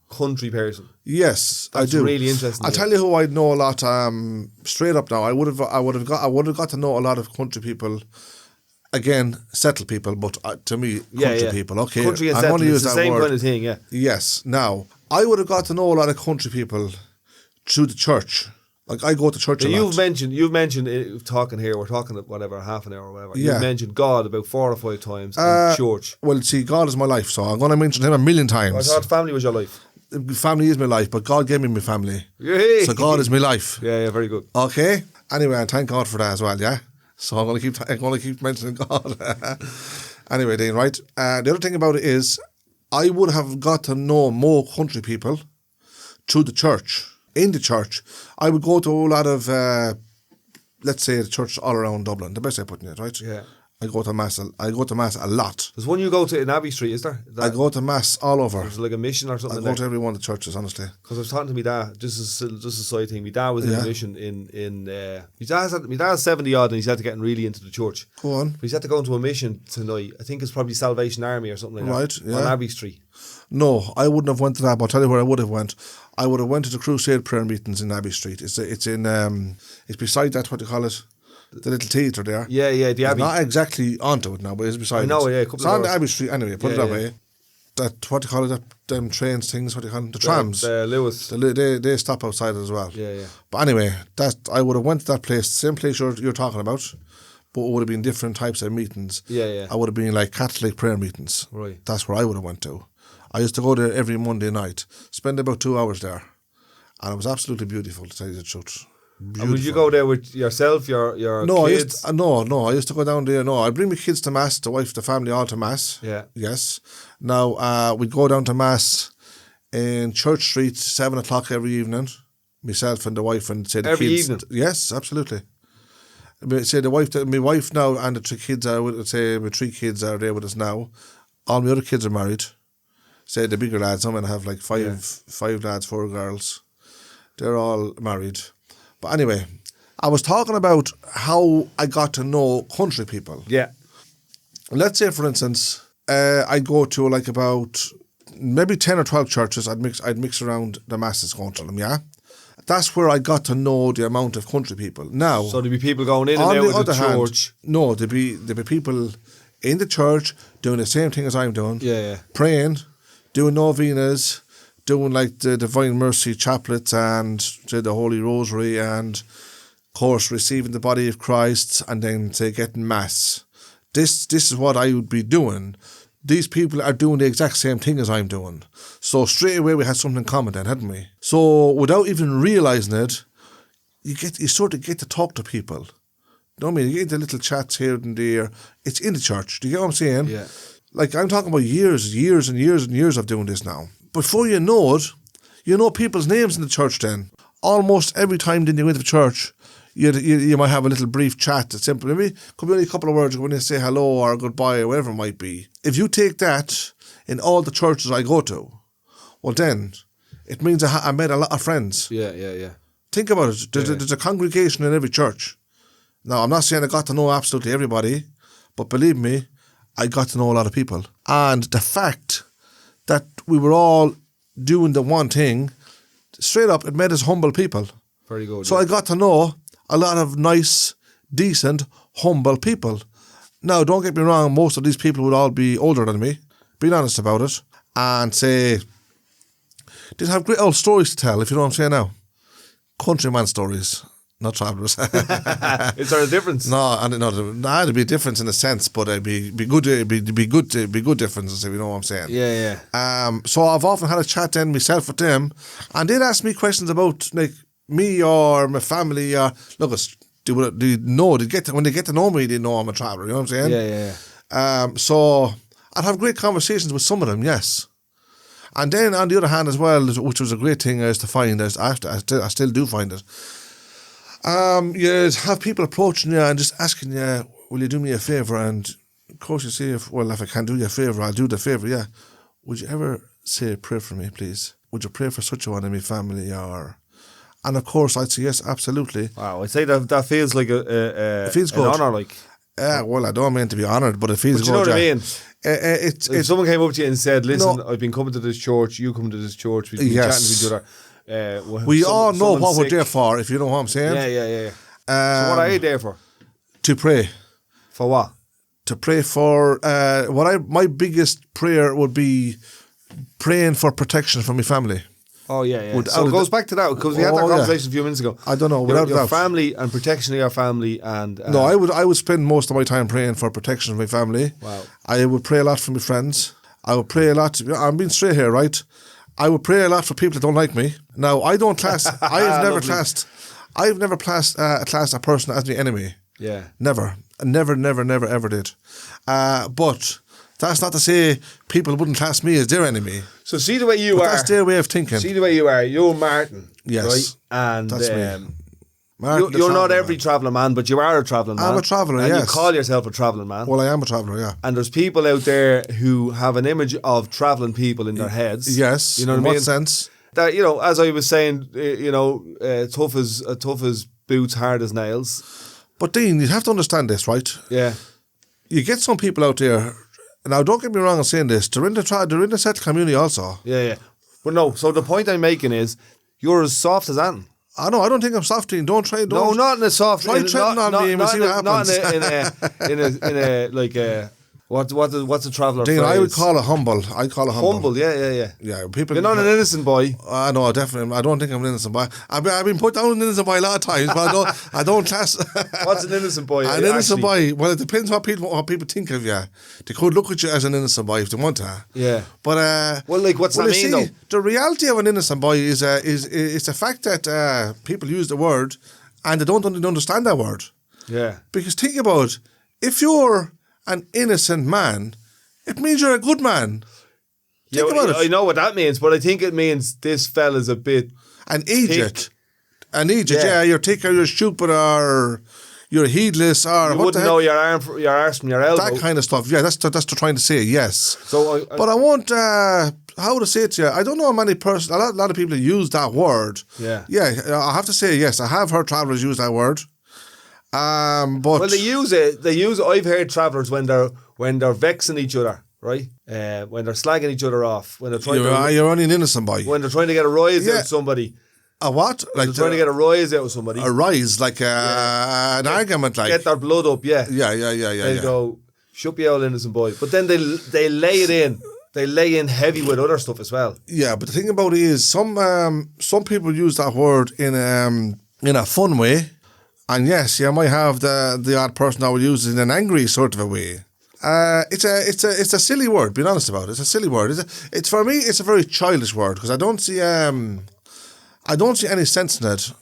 country person. Yes, That's I do. Really interesting. I'll tell you who I know a lot, straight up now. I would have got to know a lot of country people. Again, settled people, but to me, country people. Okay, country and settled, it's the same kind of thing, yeah. Yes. Now, I would have got to know a lot of country people through the church. Like, I go to church a lot. You've mentioned talking here, we're talking whatever, half an hour or whatever. Yeah. You've mentioned God about 4 or 5 times in church. Well, see, God is my life, so I'm going to mention him a million times. I thought family was your life. Family is my life, but God gave me my family. Yay. So God is my life. Yeah, very good. Okay. Anyway, and thank God for that as well, yeah? So I'm going to keep mentioning God. Anyway, Dean, right? The other thing about it is, I would have got to know more country people through the church. In the church, I would go to a lot of, let's say, the church all around Dublin. The best way of putting it, right? Yeah. I go to mass a lot. There's one you go to in Abbey Street, is there? I go to mass all over. There's like a mission or something. I go to every one of the churches, honestly. Because I was talking to my dad, just a side thing. My dad was in a mission in my dad's 70 odd, and he's had to get really into the church. Go on. But he's had to go into a mission tonight. I think it's probably Salvation Army or something like right, that. Yeah. On Abbey Street. No, I wouldn't have went to that, but I'll tell you where I would have went. I would have went to the crusade prayer meetings in Abbey Street. It's beside that, what do you call it? The little theatre there. Yeah, the Abbey. It's not exactly onto it now, but it's beside it. I know, yeah. It's on the Abbey Street anyway, put it that way. That, what do you call it, them trains things, what do you call them? The trams. Lewis. They stop outside it as well. Yeah. But anyway, I would have went to that place, same place you're talking about, but it would have been different types of meetings. Yeah. I would have been like Catholic prayer meetings. Right. That's where I would have went to. I used to go there every Monday night, spend about 2 hours there, and it was absolutely beautiful, to tell you the truth. Beautiful. And would you go there with yourself, your kids? I used to go down there. No, I'd bring my kids to mass, the wife, the family, all to mass. Yeah. Yes. Now, we'd go down to mass in Church Street, 7 o'clock every evening. Myself and the wife and say the every kids. Evening? Yes, absolutely. Say my wife now and the 3 kids my 3 kids are there with us now. All my other kids are married. Say the bigger lads, I'm going to have like 5 lads, 4 girls. They're all married. But anyway, I was talking about how I got to know country people. Yeah. Let's say, for instance, I'd go to like about maybe 10 or 12 churches. I'd mix around the masses going to them, yeah? That's where I got to know the amount of country people. Now, so there'd be people going in and out of the church. No, there'd be people in the church doing the same thing as I'm doing. Yeah. Praying, doing novenas, doing like the Divine Mercy chaplets and say the Holy Rosary and, of course, receiving the body of Christ and then say getting Mass. This is what I would be doing. These people are doing the exact same thing as I'm doing. So straight away we had something in common then, hadn't we? So without even realising it, you sort of get to talk to people. You know what I mean? You get the little chats here and there. It's in the church. Do you get what I'm saying? Yeah. Like, I'm talking about years and years of doing this now. Before you know it, you know people's names in the church then. Almost every time then you go into the church, you might have a little brief chat. It's simple. Maybe could be only a couple of words when you say hello or goodbye or whatever it might be. If you take that in all the churches I go to, well then, it means I made a lot of friends. Yeah. Think about it. There's a congregation in every church. Now, I'm not saying I got to know absolutely everybody, but believe me, I got to know a lot of people. And the fact that we were all doing the one thing, straight up, it made us humble people. Very good. So I got to know a lot of nice, decent, humble people. Now, don't get me wrong, most of these people would all be older than me, being honest about it, and say, they'd have great old stories to tell, if you know what I'm saying now. Countryman stories, not travellers. Is there a difference? No, there'd be a difference in a sense, but it'd be good. It'd be good differences, if you know what I'm saying. Yeah. So I've often had a chat then myself with them, and they'd ask me questions about like me or my family. Look, when they get to know me, they know I'm a traveller. You know what I'm saying? Yeah. So I'd have great conversations with some of them. Yes. And then on the other hand as well, which was a great thing is to find, I still do find it. You have people approaching you and just asking you, will you do me a favour? And of course you say, if I can do you a favour, I'll do the favour, yeah. Would you ever say a prayer for me, please? Would you pray for such a one in my family? And of course I'd say yes, absolutely. Wow, I'd say that feels like it feels good. An honour, like. Well, I don't mean to be honoured, but it feels good. You know what I mean? If someone came up to you and said, listen, I've been coming to this church, you come to this church, we've been chatting to each other. We all know what we're there for, if you know what I'm saying. Yeah. So what are you there for? To pray. For what? To pray for, my biggest prayer would be praying for protection for my family. Oh, yeah. So it goes back to that, because we had that conversation a few minutes ago. I don't know. Your family and protection of your family. And no, I would spend most of my time praying for protection of my family. Wow. I would pray a lot for my friends. I would pray a lot. I'm being straight here, right? I would pray a lot for people that don't like me. Now, I don't class. I've never classed a person as my enemy. Yeah. Never, ever did. But that's not to say people wouldn't class me as their enemy. So see the way you are. That's their way of thinking. See the way you are. You're Martin. Yes. Right? And that's me. You're not every travelling man, but you are a travelling man. I'm a traveller, and yes. You call yourself a travelling man. Well, I am a traveller, yeah. And there's people out there who have an image of travelling people in their heads. Yes. You know in what I mean? What sense? That, as I was saying, tough as boots, hard as nails. But Dean, you have to understand this, right? Yeah. You get some people out there. Now, don't get me wrong in saying this. They're in the set community also. Yeah. But no, so the point I'm making is, you're as soft as Anton. I know. I don't think I'm soft, Dean. Don't try. No, not in a soft. Try treading on me and we'll see what happens. Not in a what's a traveller Dean, phrase? I would call it humble. Humble, yeah. Yeah, people. You're not an innocent boy. I know, definitely. I don't think I'm an innocent boy. I've been put down an innocent boy a lot of times, but I don't class. What's an innocent boy? An innocent boy. Well, it depends what people think of you. They could look at you as an innocent boy if they want to. Yeah. But what's that mean though? The reality of an innocent boy is the fact that people use the word and they don't understand that word. Yeah. Because think about, if you're an innocent man, it means you're a good man. Think about it. I know what that means, but I think it means this fella's a bit... An idiot. Yeah. You're thick or you're stupid or you're heedless or... You wouldn't know your arse from your elbow. That kind of stuff. Yeah, that's what trying to say, yes. So but I won't... how to say it to you? I don't know many person. A lot of people use that word. Yeah. Yeah, I have to say, yes, I have heard travellers use that word. But... Well, they use it. I've heard travellers when they're vexing each other, right? When they're slagging each other off, when they're trying you're only an innocent boy. When they're trying to get a rise out of somebody. A what? Like they're trying to get a rise out of somebody. A rise, like an argument, like get their blood up. Yeah. Yeah. They go, shut your old innocent boy, but then they lay it in. they lay in heavy with other stuff as well. Yeah, but the thing about it is some people use that word in a fun way, and yes, you might have the odd person that will use it in an angry sort of a way. It's a silly word. Being honest about it, it's a silly word. It's for me, it's a very childish word because I don't see any sense in it.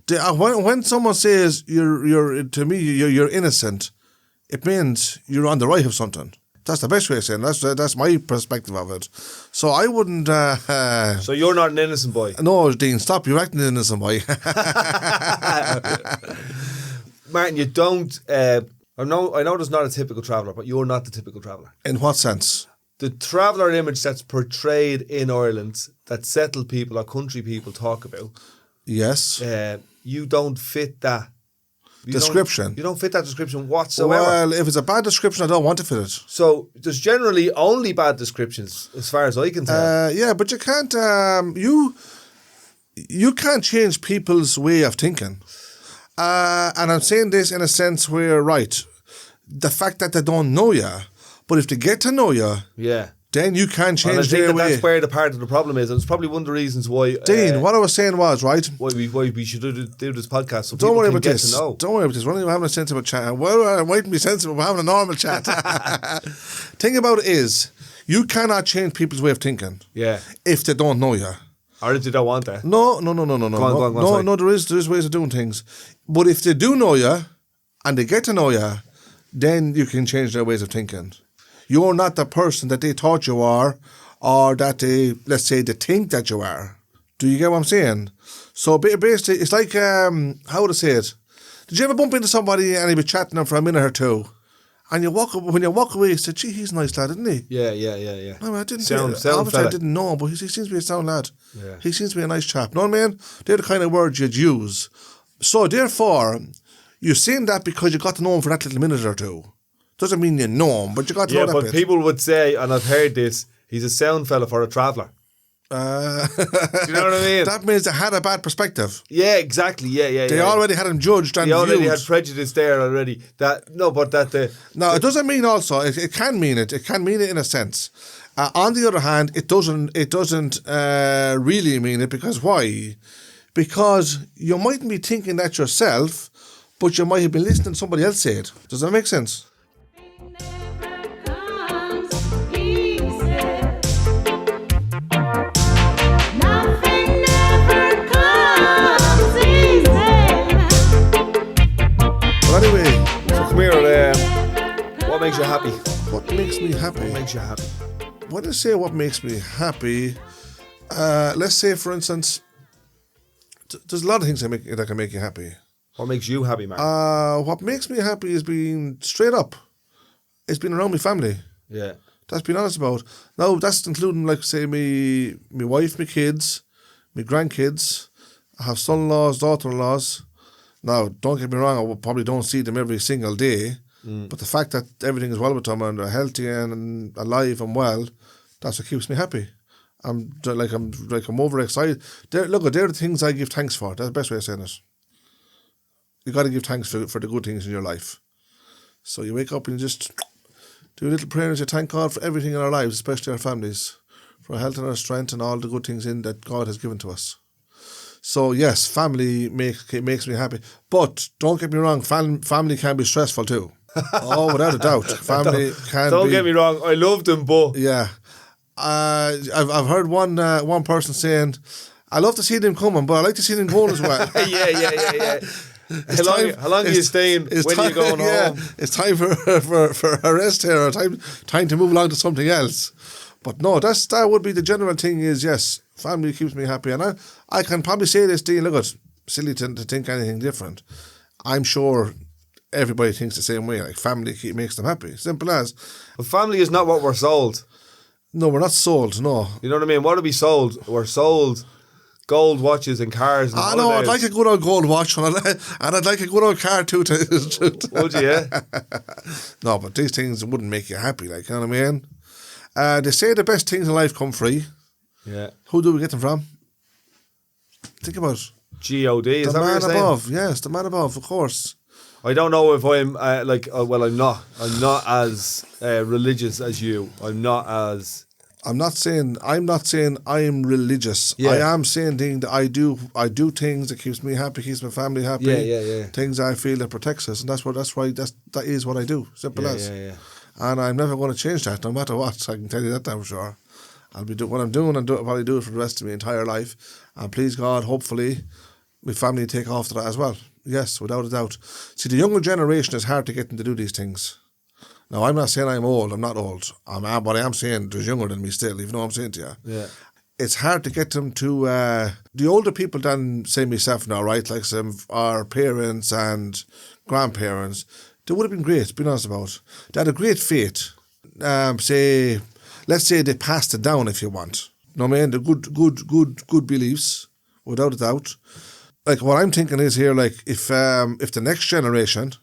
When someone says you're innocent, it means you're on the right of something. That's the best way of saying it. That's my perspective of it. So I wouldn't... So you're not an innocent boy? No, Dean, stop. You're acting an innocent boy. Martin, you don't... I know there's not a typical traveller, but you're not the typical traveller. In what sense? The traveller image that's portrayed in Ireland, that settled people or country people talk about... Yes. You don't fit that. Description. You don't fit that description whatsoever. Well, if it's a bad description, I don't want to fit it. So there's generally only bad descriptions, as far as I can tell. Yeah, but you can't. You can't change people's way of thinking. And I'm saying this in a sense where, right, the fact that they don't know you, but if they get to know you, yeah, then you can change their way. That's where the part of the problem is, and it's probably one of the reasons why. Dean, what I was saying was, right, why we should do this podcast so don't people worry can about get this. to know. Don't worry about this. We're not even having a sensible chat. We're waiting to be sensible. We're having a normal chat. Thing about it is, you cannot change people's way of thinking. Yeah. If they don't know you. Or if they don't want that. No. Go on, No, there is ways of doing things. But if they do know you, and they get to know you, then you can change their ways of thinking. You're not the person that they thought you are, or that they, let's say, they think that you are. Do you get what I'm saying? So basically, it's like, how would I say it? Did you ever bump into somebody and you'd be chatting them for a minute or two, and when you walk away, you say, gee, he's a nice lad, isn't he? Yeah. No, I didn't. Sound I didn't know, but he seems to be a sound lad. Yeah. He seems to be a nice chap. Know what I mean? They're the kind of words you'd use. So therefore, you're saying that because you got to know him for that little minute or two. Doesn't mean you know him, but you got to know that bit. Yeah, but people would say, and I've heard this, he's a sound fella for a traveller. Do you know what I mean? That means they had a bad perspective. Yeah, exactly. Yeah. They already had him judged and They already viewed. had prejudice there already. No, it doesn't mean also. It can mean it. It can mean it in a sense. On the other hand, it doesn't really mean it, because why? Because you mightn't be thinking that yourself, but you might have been listening to somebody else say it. Does that make sense? Anyway, So come here, what makes you happy? What makes me happy? What makes you happy? When I say what makes me happy, let's say, for instance, there's a lot of things that can make you happy. What makes you happy, Mark? What makes me happy is being straight up. It's being around my family. Yeah. That's being honest about. Now, that's including, like, say, me wife, my kids, my grandkids. I have son-in-laws, daughter-in-laws. Now, don't get me wrong, I probably don't see them every single day, but the fact that everything is well with them and they're healthy and alive and well, that's what keeps me happy. I'm overexcited. They're the things I give thanks for. That's the best way of saying it. You got to give thanks for the good things in your life. So you wake up and you just do a little prayer and you thank God for everything in our lives, especially our families, for our health and our strength and all the good things that God has given to us. So yes, family makes me happy. But don't get me wrong, family can be stressful too. Oh, without a doubt. Family can Don't be... get me wrong, I love them, but... Yeah. I've heard one person saying, I love to see them coming, but I like to see them going as well. Yeah. How long are you staying when you're going home? It's time for a rest here, or time to move along to something else. But no, that would be the general thing is, yes, family keeps me happy. And I can probably say this, Dean, look, it's silly to think anything different. I'm sure everybody thinks the same way. Like, family makes them happy. Simple as. But family is not what we're sold. No, we're not sold, no. You know what I mean? What are we sold? We're sold gold watches and cars and no, I'd like a good old gold watch and I'd like a good old car too. Would you, yeah? No, but these things wouldn't make you happy, like, you know what I mean? They say the best things in life come free. Yeah. Who do we get them from? Think about it. G.O.D. Is that what you're saying? The man above, yes, the man above, of course. I don't know if I'm I'm not as religious as you. I'm not as I'm not saying I'm religious. Yeah. I am saying things that I do things that keeps me happy, keeps my family happy. Yeah. Things I feel that protects us, and that is what I do. Simple as. Yeah. And I'm never going to change that, no matter what. I can tell you that for sure. I'll be doing what I'm doing, and I'll probably do it for the rest of my entire life. And please God, hopefully, my family take off to that as well. Yes, without a doubt. See, the younger generation is hard to get them to do these things. Now, I'm not saying I'm old. I'm not old. But I am saying there's younger than me still, even though I'm saying to you. Yeah. It's hard to get them to... the older people than, say, myself now, right? Like some our parents and grandparents, they would have been great, being honest about. They had a great faith. Let's say they passed it down, if you want. You know what I mean? The good beliefs, without a doubt. Like, what I'm thinking is here, like, if the next generation,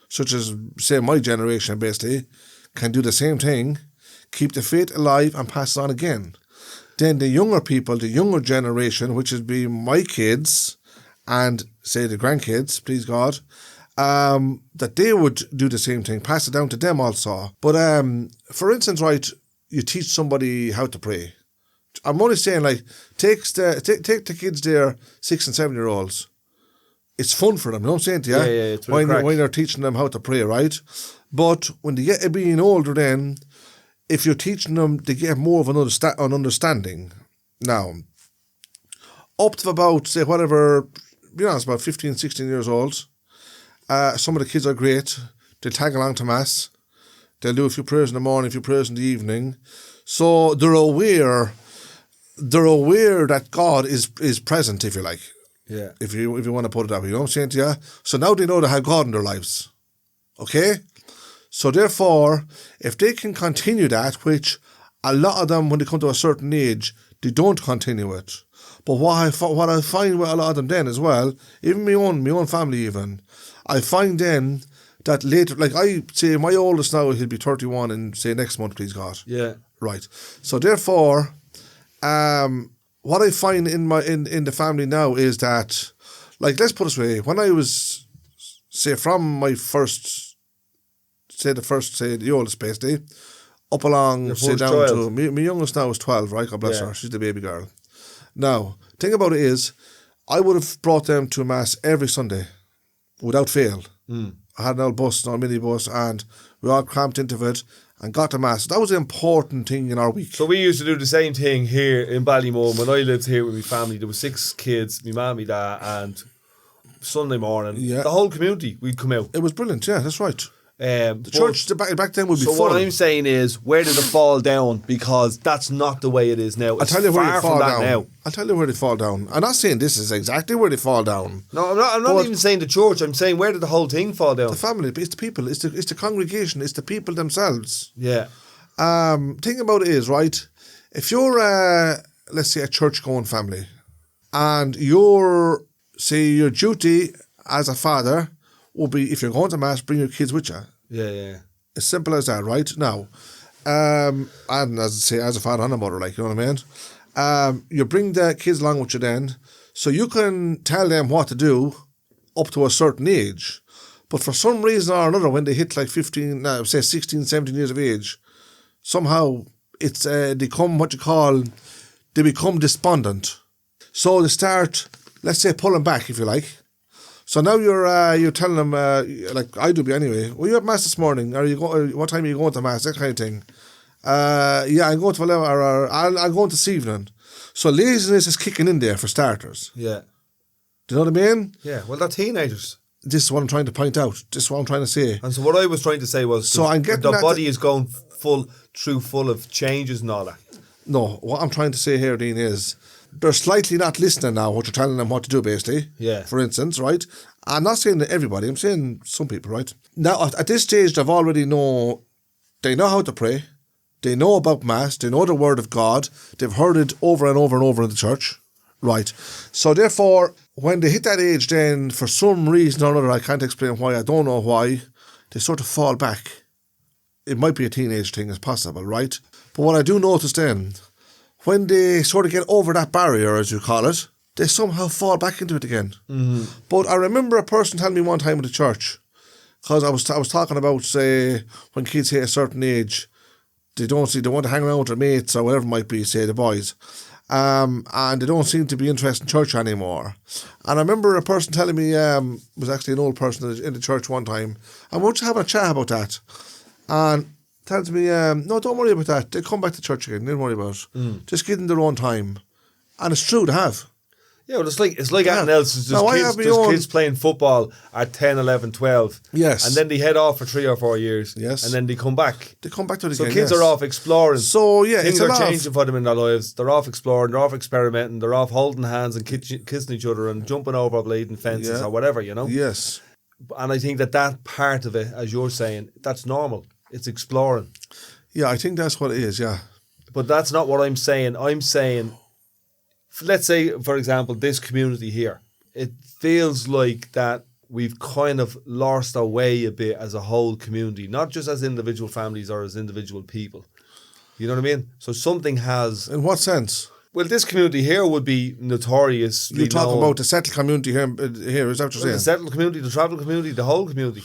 such as, say, my generation, basically, can do the same thing, keep the faith alive and pass it on again, then the younger people, the younger generation, which would be my kids and, say, the grandkids, please God, that they would do the same thing, pass it down to them also. But, for instance, right, you teach somebody how to pray. I'm only saying, like, take the kids there, 6 and 7 year olds. It's fun for them, you know what I'm saying to you? Yeah, it's really crack. When you're teaching them how to pray, right? But when they get to being older then, if you're teaching them, they get more of an understanding. Now, up to about, say, whatever, be honest, about 15, 16 years old, some of the kids are great. They'll tag along to Mass. They'll do a few prayers in the morning, a few prayers in the evening. So they're aware that God is present, if you like. Yeah. If you want to put it that way, you know what I'm saying to you? So now they know they have God in their lives. Okay? So therefore, if they can continue that, which a lot of them, when they come to a certain age, they don't continue it. But what I find with a lot of them then as well, even my own family even, I find then that later, like I say, my oldest now, he'll be 31 in, say, next month, please God. Yeah. Right. So therefore, what I find in the family now is that, like, let's put it this way, when I was, say, from my the oldest basically, up along, say, down child. to, my youngest now is 12, right? God bless her. She's the baby girl. Now, thing about it is, I would have brought them to Mass every Sunday, without fail. I had an old bus, an old minibus, and we all cramped into it and got to Mass. That was an important thing in our week. So we used to do the same thing here in Ballymun. When I lived here with my family, there was 6 kids, my mum, my dad, and Sunday morning, the whole community, we'd come out. It was brilliant, yeah, that's right. The church back then would be full. So what I'm saying is, where did it fall down? Because that's not the way it is now. I'll tell you where they fall down. Now. I'll tell you where they fall down. I'm not saying this is exactly where they fall down. No, I'm not even saying the church. I'm saying, where did the whole thing fall down? The family, it's the people, it's the congregation, it's the people themselves. Yeah. Thing about it is, right, if you're, let's say, a church-going family, and your duty as a father will be, if you're going to Mass, bring your kids with you. Yeah. As simple as that, right? Now, and as I say, as a father and a mother, like, you know what I mean? You bring the kids along with you then, so you can tell them what to do up to a certain age. But for some reason or another, when they hit like 16, 17 years of age, somehow it's they become despondent. So they start, let's say, pulling back, if you like. So now you're telling them, like I do anyway, well, you have Mass this morning, what time are you going to Mass, that kind of thing. Yeah, I'm going to 11, or I'll go this evening. So laziness is kicking in there for starters. Yeah. Do you know what I mean? Yeah, well, they're teenagers. This is what I'm trying to point out. This is what I'm trying to say. And so what I was trying to say was, so I'm getting the body is going full of changes and all that. No, what I'm trying to say here, Dean, is they're slightly not listening now, what you're telling them what to do, basically. Yeah. For instance, right? I'm not saying that everybody, I'm saying some people, right? Now, at this stage, they know how to pray. They know about Mass. They know the Word of God. They've heard it over and over and over in the church. Right. So therefore, when they hit that age, then for some reason or another, I can't explain why, I don't know why, they sort of fall back. It might be a teenage thing, it's possible, right? But what I do notice then, when they sort of get over that barrier, as you call it, they somehow fall back into it again. Mm-hmm. But I remember a person telling me one time in the church, because I was talking about, say, when kids hit a certain age, They don't see, they want to hang around with their mates or whatever it might be, say the boys. And they don't seem to be interested in church anymore. And I remember a person telling me, was actually an old person in the church one time, and we were just having a chat about that. And tells me, no, don't worry about that. They come back to church again. Don't worry about it. Just give them their own time. And it's true, they have. Yeah, well, it's like anything else. It's just kids playing football at 10, 11, 12. Yes. And then they head off for 3 or 4 years. Yes. And then they come back. They come back to it so again, kids yes. are off exploring. So, yeah, things it's are changing for them in their lives. They're off exploring, they're off experimenting, they're off holding hands and kissing each other and jumping over bleeding fences or whatever, you know? Yes. And I think that part of it, as you're saying, that's normal. It's exploring. Yeah, I think that's what it is, yeah. But that's not what I'm saying. I'm saying, let's say, for example, this community here, it feels like that we've kind of lost our way a bit as a whole community, not just as individual families or as individual people. You know what I mean? So something has... In what sense? Well, this community here would be notorious. You're talking about the settled community here, is that what you're saying? The settled community, the travel community, the whole community.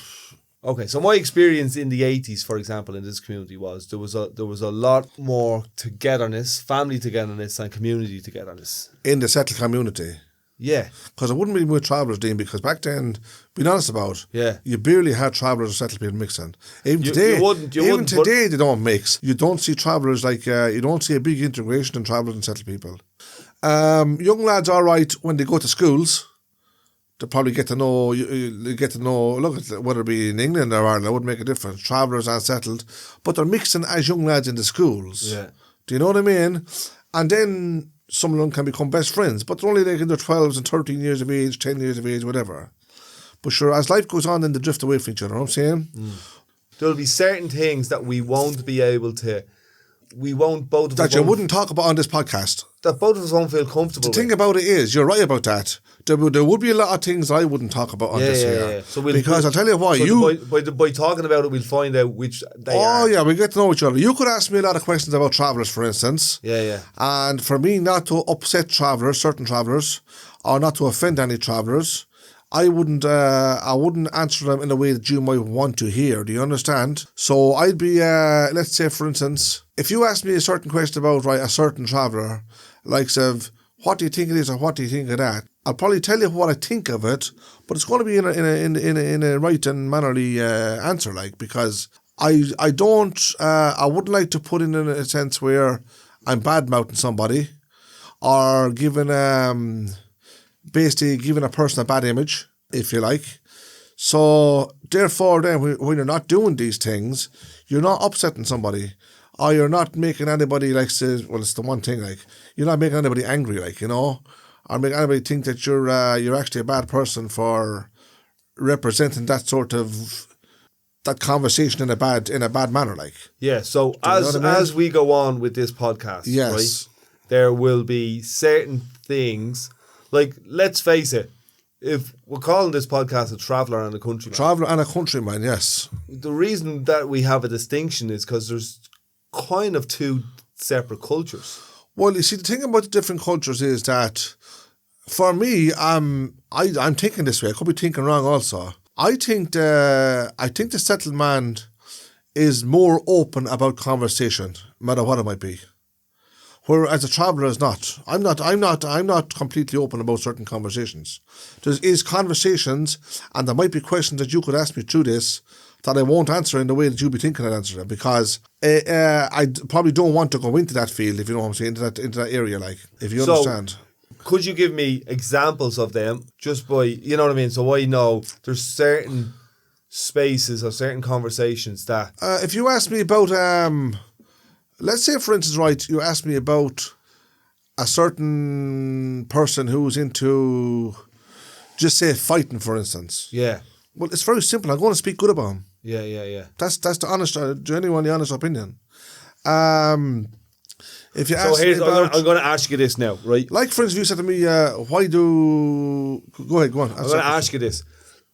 Okay, so my experience in the 80s, for example, in this community was there was a lot more togetherness, family togetherness and community togetherness. In the settled community? Yeah. Because I wouldn't be with travellers, Dean, because back then, being honest about it, you barely had travellers or settled people mixing. Even today, they don't mix. You don't see travellers like, you don't see a big integration in travellers and settled people. Young lads, all right, when they go to schools, to probably get to know, look, whether it be in England or Ireland, it wouldn't make a difference. Travellers and settled, but they're mixing as young lads in the schools. Yeah. Do you know what I mean? And then some of them can become best friends, but they're only like in their 12s and 13 years of age, 10 years of age, whatever. But sure, as life goes on, then they drift away from each other, you know what I'm saying? There'll be certain things that we won't be able to, both of us... That you wouldn't talk about on this podcast. That both of us won't feel comfortable The thing about it is, you're right about that. There would be a lot of things I wouldn't talk about on this here. Yeah. So because I'll tell you why. So by talking about it, we'll find out which they are. Oh, yeah, we get to know each other. You could ask me a lot of questions about travellers, for instance. Yeah. And for me not to upset travellers, certain travellers, or not to offend any travellers, I wouldn't answer them in a way that you might want to hear. Do you understand? So I'd be, let's say, for instance, if you ask me a certain question about a certain traveller, like, what do you think it is or what do you think of that? I'll probably tell you what I think of it, but it's going to be in a right and mannerly answer, because I wouldn't like to put in a sense where I'm bad-mouthing somebody or basically giving a person a bad image, if you like. So therefore then, when you're not doing these things, you're not upsetting somebody, or you're not making anybody it's the one thing, you're not making anybody angry, or make anybody think that you're actually a bad person for representing that sort of that conversation in a bad manner, Yeah. So as we go on with this podcast, yes, right, there will be certain things. Let's face it, if we're calling this podcast a traveller and a countryman. Traveller and a countryman, yes. The reason that we have a distinction is because there's kind of two separate cultures. Well, you see, the thing about the different cultures is that, for me, I'm thinking this way. I could be thinking wrong also. I think the settled man is more open about conversation, no matter what it might be. Whereas a traveller is not. I'm not completely open about certain conversations. There is conversations, and there might be questions that you could ask me through this that I won't answer in the way that you'd be thinking I'd answer them, because I probably don't want to go into that field, if you know what I'm saying, into that area, if you understand. Could you give me examples of them, just by, you know what I mean? So I know there's certain spaces or certain conversations that... if you ask me about... let's say, for instance, right, you ask me about a certain person who's into, just say, fighting, for instance. Yeah. Well, it's very simple. I'm going to speak good about him. Yeah. That's the honest, genuinely honest opinion. If you ask me about... I'm going to ask you this now, right? Like, for instance, you said to me, why do... Go ahead, go on. I'm going to ask you this.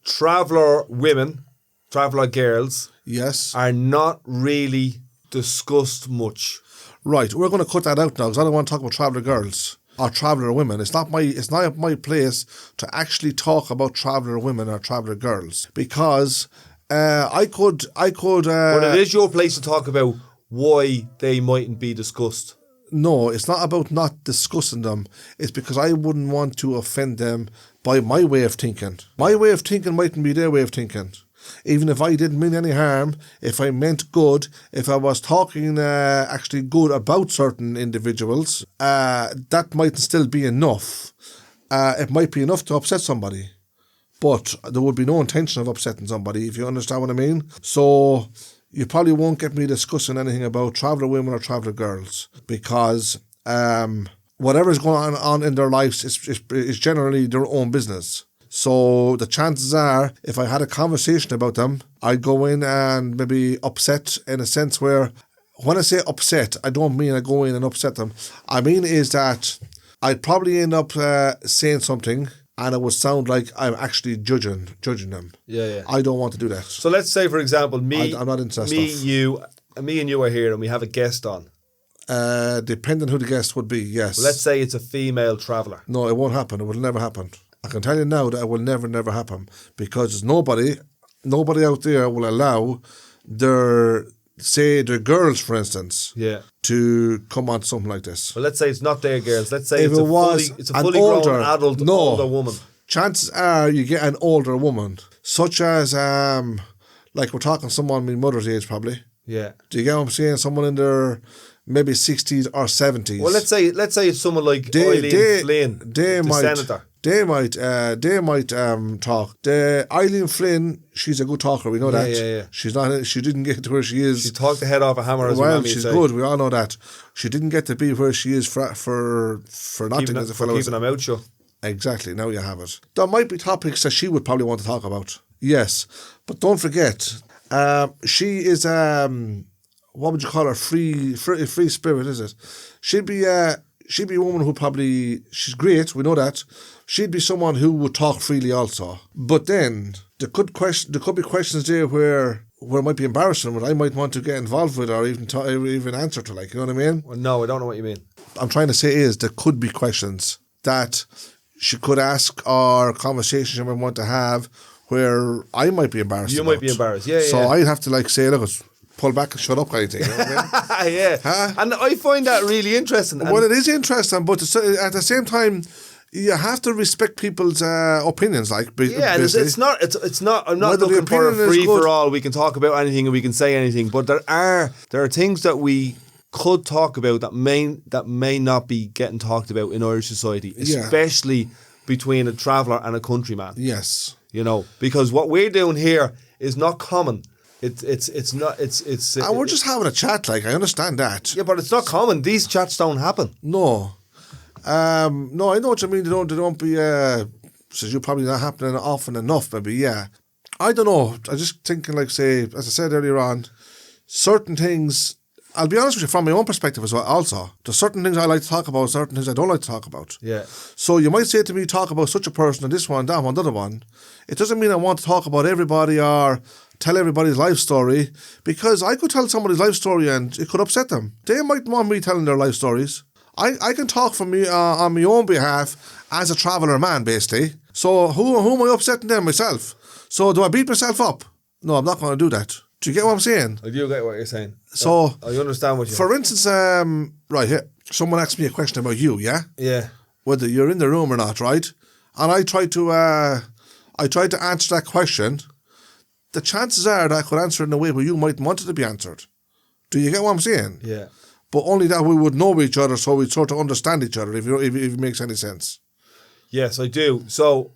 Traveller women, traveller girls... Yes. ...are not really... discussed much. Right, we're going to cut that out now, because I don't want to talk about traveller girls or traveller women. It's not my place to actually talk about traveller women or traveller girls, because I could. But it is your place to talk about why they mightn't be discussed. No, it's not about not discussing them. It's because I wouldn't want to offend them by my way of thinking. My way of thinking mightn't be their way of thinking. Even if I didn't mean any harm, if I meant good, if I was talking actually good about certain individuals, that might still be enough. It might be enough to upset somebody. But there would be no intention of upsetting somebody, if you understand what I mean. So you probably won't get me discussing anything about traveller women or traveller girls, because whatever is going on in their lives is generally their own business. So the chances are, if I had a conversation about them, I'd go in and maybe upset, in a sense where, when I say upset, I don't mean I go in and upset them. I mean is that I'd probably end up saying something and it would sound like I'm actually judging them. Yeah. I don't want to do that. So let's say, for example, I'm not into that me, stuff. me and you are here and we have a guest on. Depending who the guest would be, yes. Let's say it's a female traveller. No, it won't happen. It will never happen. I can tell you now that it will never happen, because there's nobody out there will allow their girls, for instance, to come on something like this. Well, let's say it's not their girls. Let's say If it's a fully grown adult older woman. Chances are you get an older woman, such as like we're talking someone my mother's age probably. Yeah. Do you get what I'm saying? Someone in their maybe 60s or 70s. Well, let's say it's someone like Eileen Flynn, the senator. They might talk. Eileen Flynn, she's a good talker. We know that. Yeah. She didn't get to where she is. She talked the head off a hammer. As well, she's good. We all know that. She didn't get to be where she is for nothing. As a fellow, keeping her mouth shut. Exactly. Now you have it. There might be topics that she would probably want to talk about. Yes, but don't forget, she is what would you call her? Free spirit, is it? She'd be a woman who probably, she's great. We know that. She'd be someone who would talk freely also. But then there could be questions there where it might be embarrassing, what I might want to get involved with or even answer to, like, you know what I mean? Well, no, I don't know what you mean. I'm trying to say is there could be questions that she could ask or conversations she might want to have where I might be embarrassed. You might be embarrassed, yeah. So I'd have to say, look, pull back and shut up kind of thing. You know what I mean? Yeah. Huh? And I find that really interesting. Well, it is interesting, but at the same time, you have to respect people's opinions. Like, yeah, and it's not. I'm not Whether looking for a free for all. We can talk about anything and we can say anything, but there are things that we could talk about that may not be getting talked about in Irish society, especially between a traveller and a countryman. Yes, because what we're doing here is not common. It's not. And we're just having a chat. Like, I understand that. Yeah, but it's not common. These chats don't happen. No. No, I know what you mean. They don't be. So you're probably not happening often enough. Maybe, yeah. I don't know. I just thinking, like, say, as I said earlier on, certain things. I'll be honest with you, from my own perspective as well. Also, there's certain things I like to talk about, certain things I don't like to talk about. Yeah. So you might say to me, talk about such a person and this one, that one, the other one. It doesn't mean I want to talk about everybody or tell everybody's life story, because I could tell somebody's life story and it could upset them. They might want me telling their life stories. I can talk for me on my own behalf as a traveller man, basically. So who am I upsetting them? Myself. So do I beat myself up? No, I'm not going to do that. Do you get what I'm saying? I do get what you're saying. So I understand what you're saying. For instance, right here, someone asked me a question about you, yeah? Yeah. Whether you're in the room or not, right? And I tried to answer that question. The chances are that I could answer it in a way where you might want it to be answered. Do you get what I'm saying? Yeah. But only that we would know each other, so we'd sort of understand each other, if it makes any sense. Yes, I do. So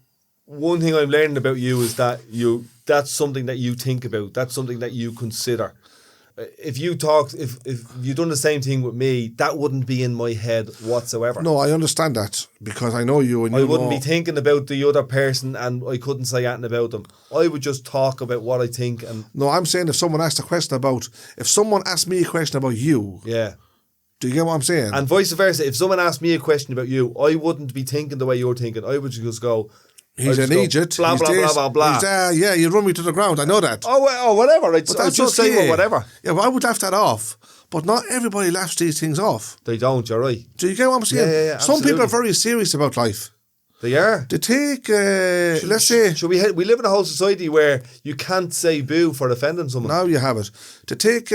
one thing I'm learning about you is that that's something that you think about. That's something that you consider. If you've done the same thing with me, that wouldn't be in my head whatsoever. No, I understand that, because I know you. And I wouldn't be thinking about the other person and I couldn't say anything about them. I would just talk about what I think. No, I'm saying if someone asked me a question about you. Yeah. Do you get what I'm saying? And vice versa, if someone asked me a question about you, I wouldn't be thinking the way you're thinking. I would just go, he's an Egypt. Blah, blah, blah, blah, blah. Yeah, you run me to the ground. I know that. Oh, whatever. I'd just say whatever. Yeah, well, I would laugh that off. But not everybody laughs these things off. They don't, you're right. Do you get what I'm saying? Yeah, some people are very serious about life. They are. They take, let's say... We live in a whole society where you can't say boo for offending someone. Now you have it. To take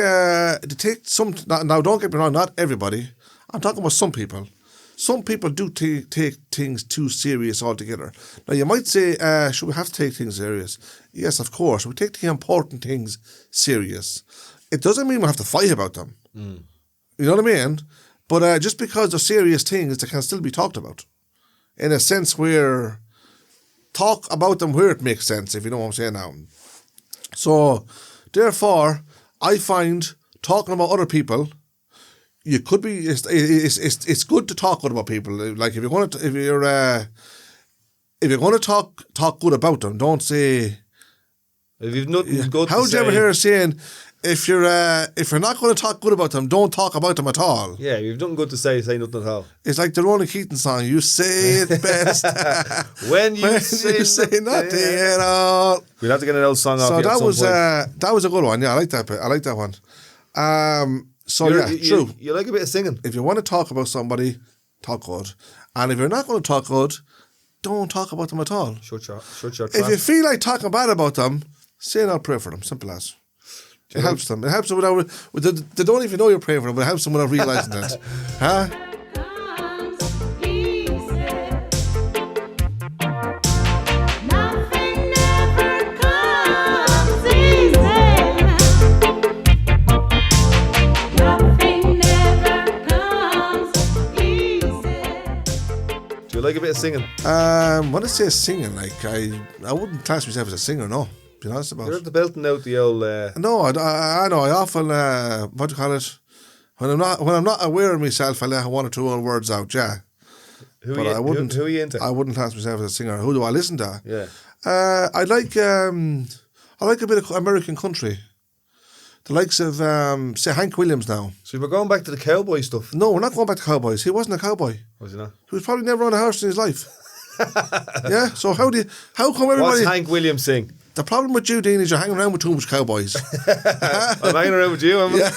some... Now, don't get me wrong, not everybody. I'm talking about some people. Some people do take things too serious altogether. Now, you might say, should we have to take things serious? Yes, of course. We take the important things serious. It doesn't mean we have to fight about them. You know what I mean? But just because they're serious things, they can still be talked about. In a sense where... Talk about them where it makes sense, if you know what I'm saying now. So, therefore, I find talking about other people... You could be. It's good to talk good about people. Like if you're going to talk good about them, don't say. If you've nothing good how to would say, you ever hear us saying, if you're not going to talk good about them, don't talk about them at all. Yeah, you've nothing good to say nothing at all. It's like the Ronan Keating song. You say it best when you say nothing at all. We'll have to get an old song off. So you at some that was a good one. Yeah, I like that bit. I like that one. So true. You like a bit of singing. If you want to talk about somebody, talk good. And if you're not going to talk good, don't talk about them at all. Shut your trap. If you feel like talking bad about them, say an out prayer for them. Simple as. It helps them. It helps them without... They don't even know you're praying for them, but it helps them without realising it. Huh? Like a bit of singing? When I say singing, like I wouldn't class myself as a singer, no. Be honest about it. You're at the belting out the old. No, I know. I often what do you call it? When I'm not aware of myself, I let one or two old words out. Yeah. Who are you into? I wouldn't class myself as a singer. Who do I listen to? Yeah. I like a bit of American country. The likes of, say, Hank Williams now. So we're going back to the cowboy stuff? No, we're not going back to cowboys. He wasn't a cowboy. Was he not? He was probably never on a horse in his life. Yeah, so how come everybody... What's Hank Williams sing? The problem with you, Dean, is you're hanging around with too much cowboys. I'm hanging around with you, am I? Yeah.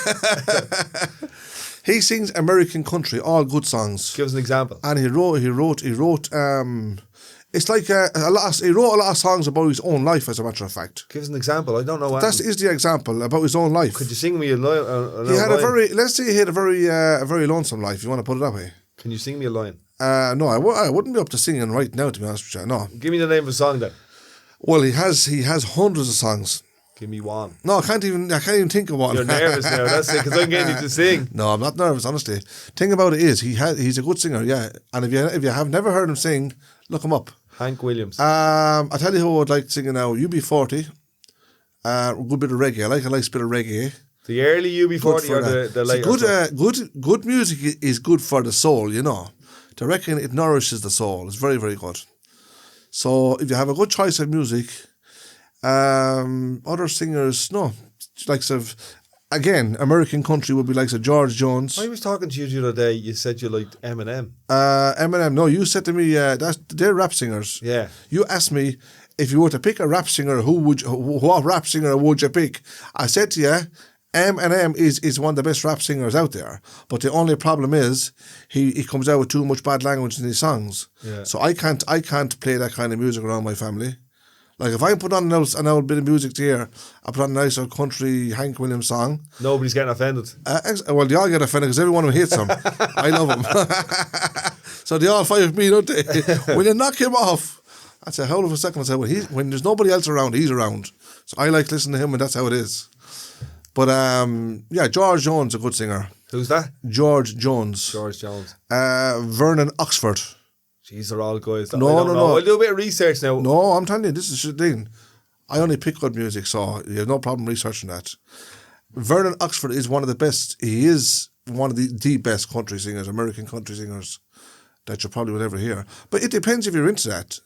He sings American country, all good songs. Give us an example. And he wrote, it's like he wrote a lot of songs about his own life, as a matter of fact. Give us an example. I don't know what. That is the example about his own life. Could you sing me a line? He had let's say he had a very lonesome life. You want to put it that way? Can you sing me a line? No, I wouldn't be up to singing right now, to be honest with you. No. Give me the name of a song then. Well, he has hundreds of songs. Give me one. No, I can't even think of one. You're nervous now, that's it, because I'm getting you to sing. No, I'm not nervous, honestly. Thing about it is, he's a good singer, yeah. And if you have never heard him sing, look him up. Hank Williams. I tell you who I'd like singing now. UB40. A good bit of reggae. I like a nice bit of reggae. The early UB40 or the later? Good music is good for the soul, you know. I reckon it nourishes the soul. It's very, very good. So if you have a good choice of music, other singers, no, likes of, again, American country would be likes of George Jones. I was talking to you the other day. You said you liked Eminem. Eminem. No, you said to me they're rap singers. Yeah. You asked me if you were to pick a rap singer, what rap singer would you pick? I said to you, Eminem is one of the best rap singers out there. But the only problem is he comes out with too much bad language in his songs. Yeah. So I can't play that kind of music around my family. Like if I put on an old bit of music to hear, I put on a nice old country Hank Williams song. Nobody's getting offended. Well, they all get offended because everyone who hates him. I love him. So they all fight with me, don't they? When you knock him off, I say, hold on for a second. I say, when there's nobody else around, he's around. So I like listening to him, and that's how it is. But yeah, George Jones, a good singer. Who's that? George Jones. George Jones. Vernon Oxford. These are all guys that No. I'll do a bit of research now. No, I'm telling you, this is the thing. I only pick good music, so you have no problem researching that. Vernon Oxford is one of the best. He is one of the best country singers, American country singers, that you probably will ever hear. But it depends if you're into that.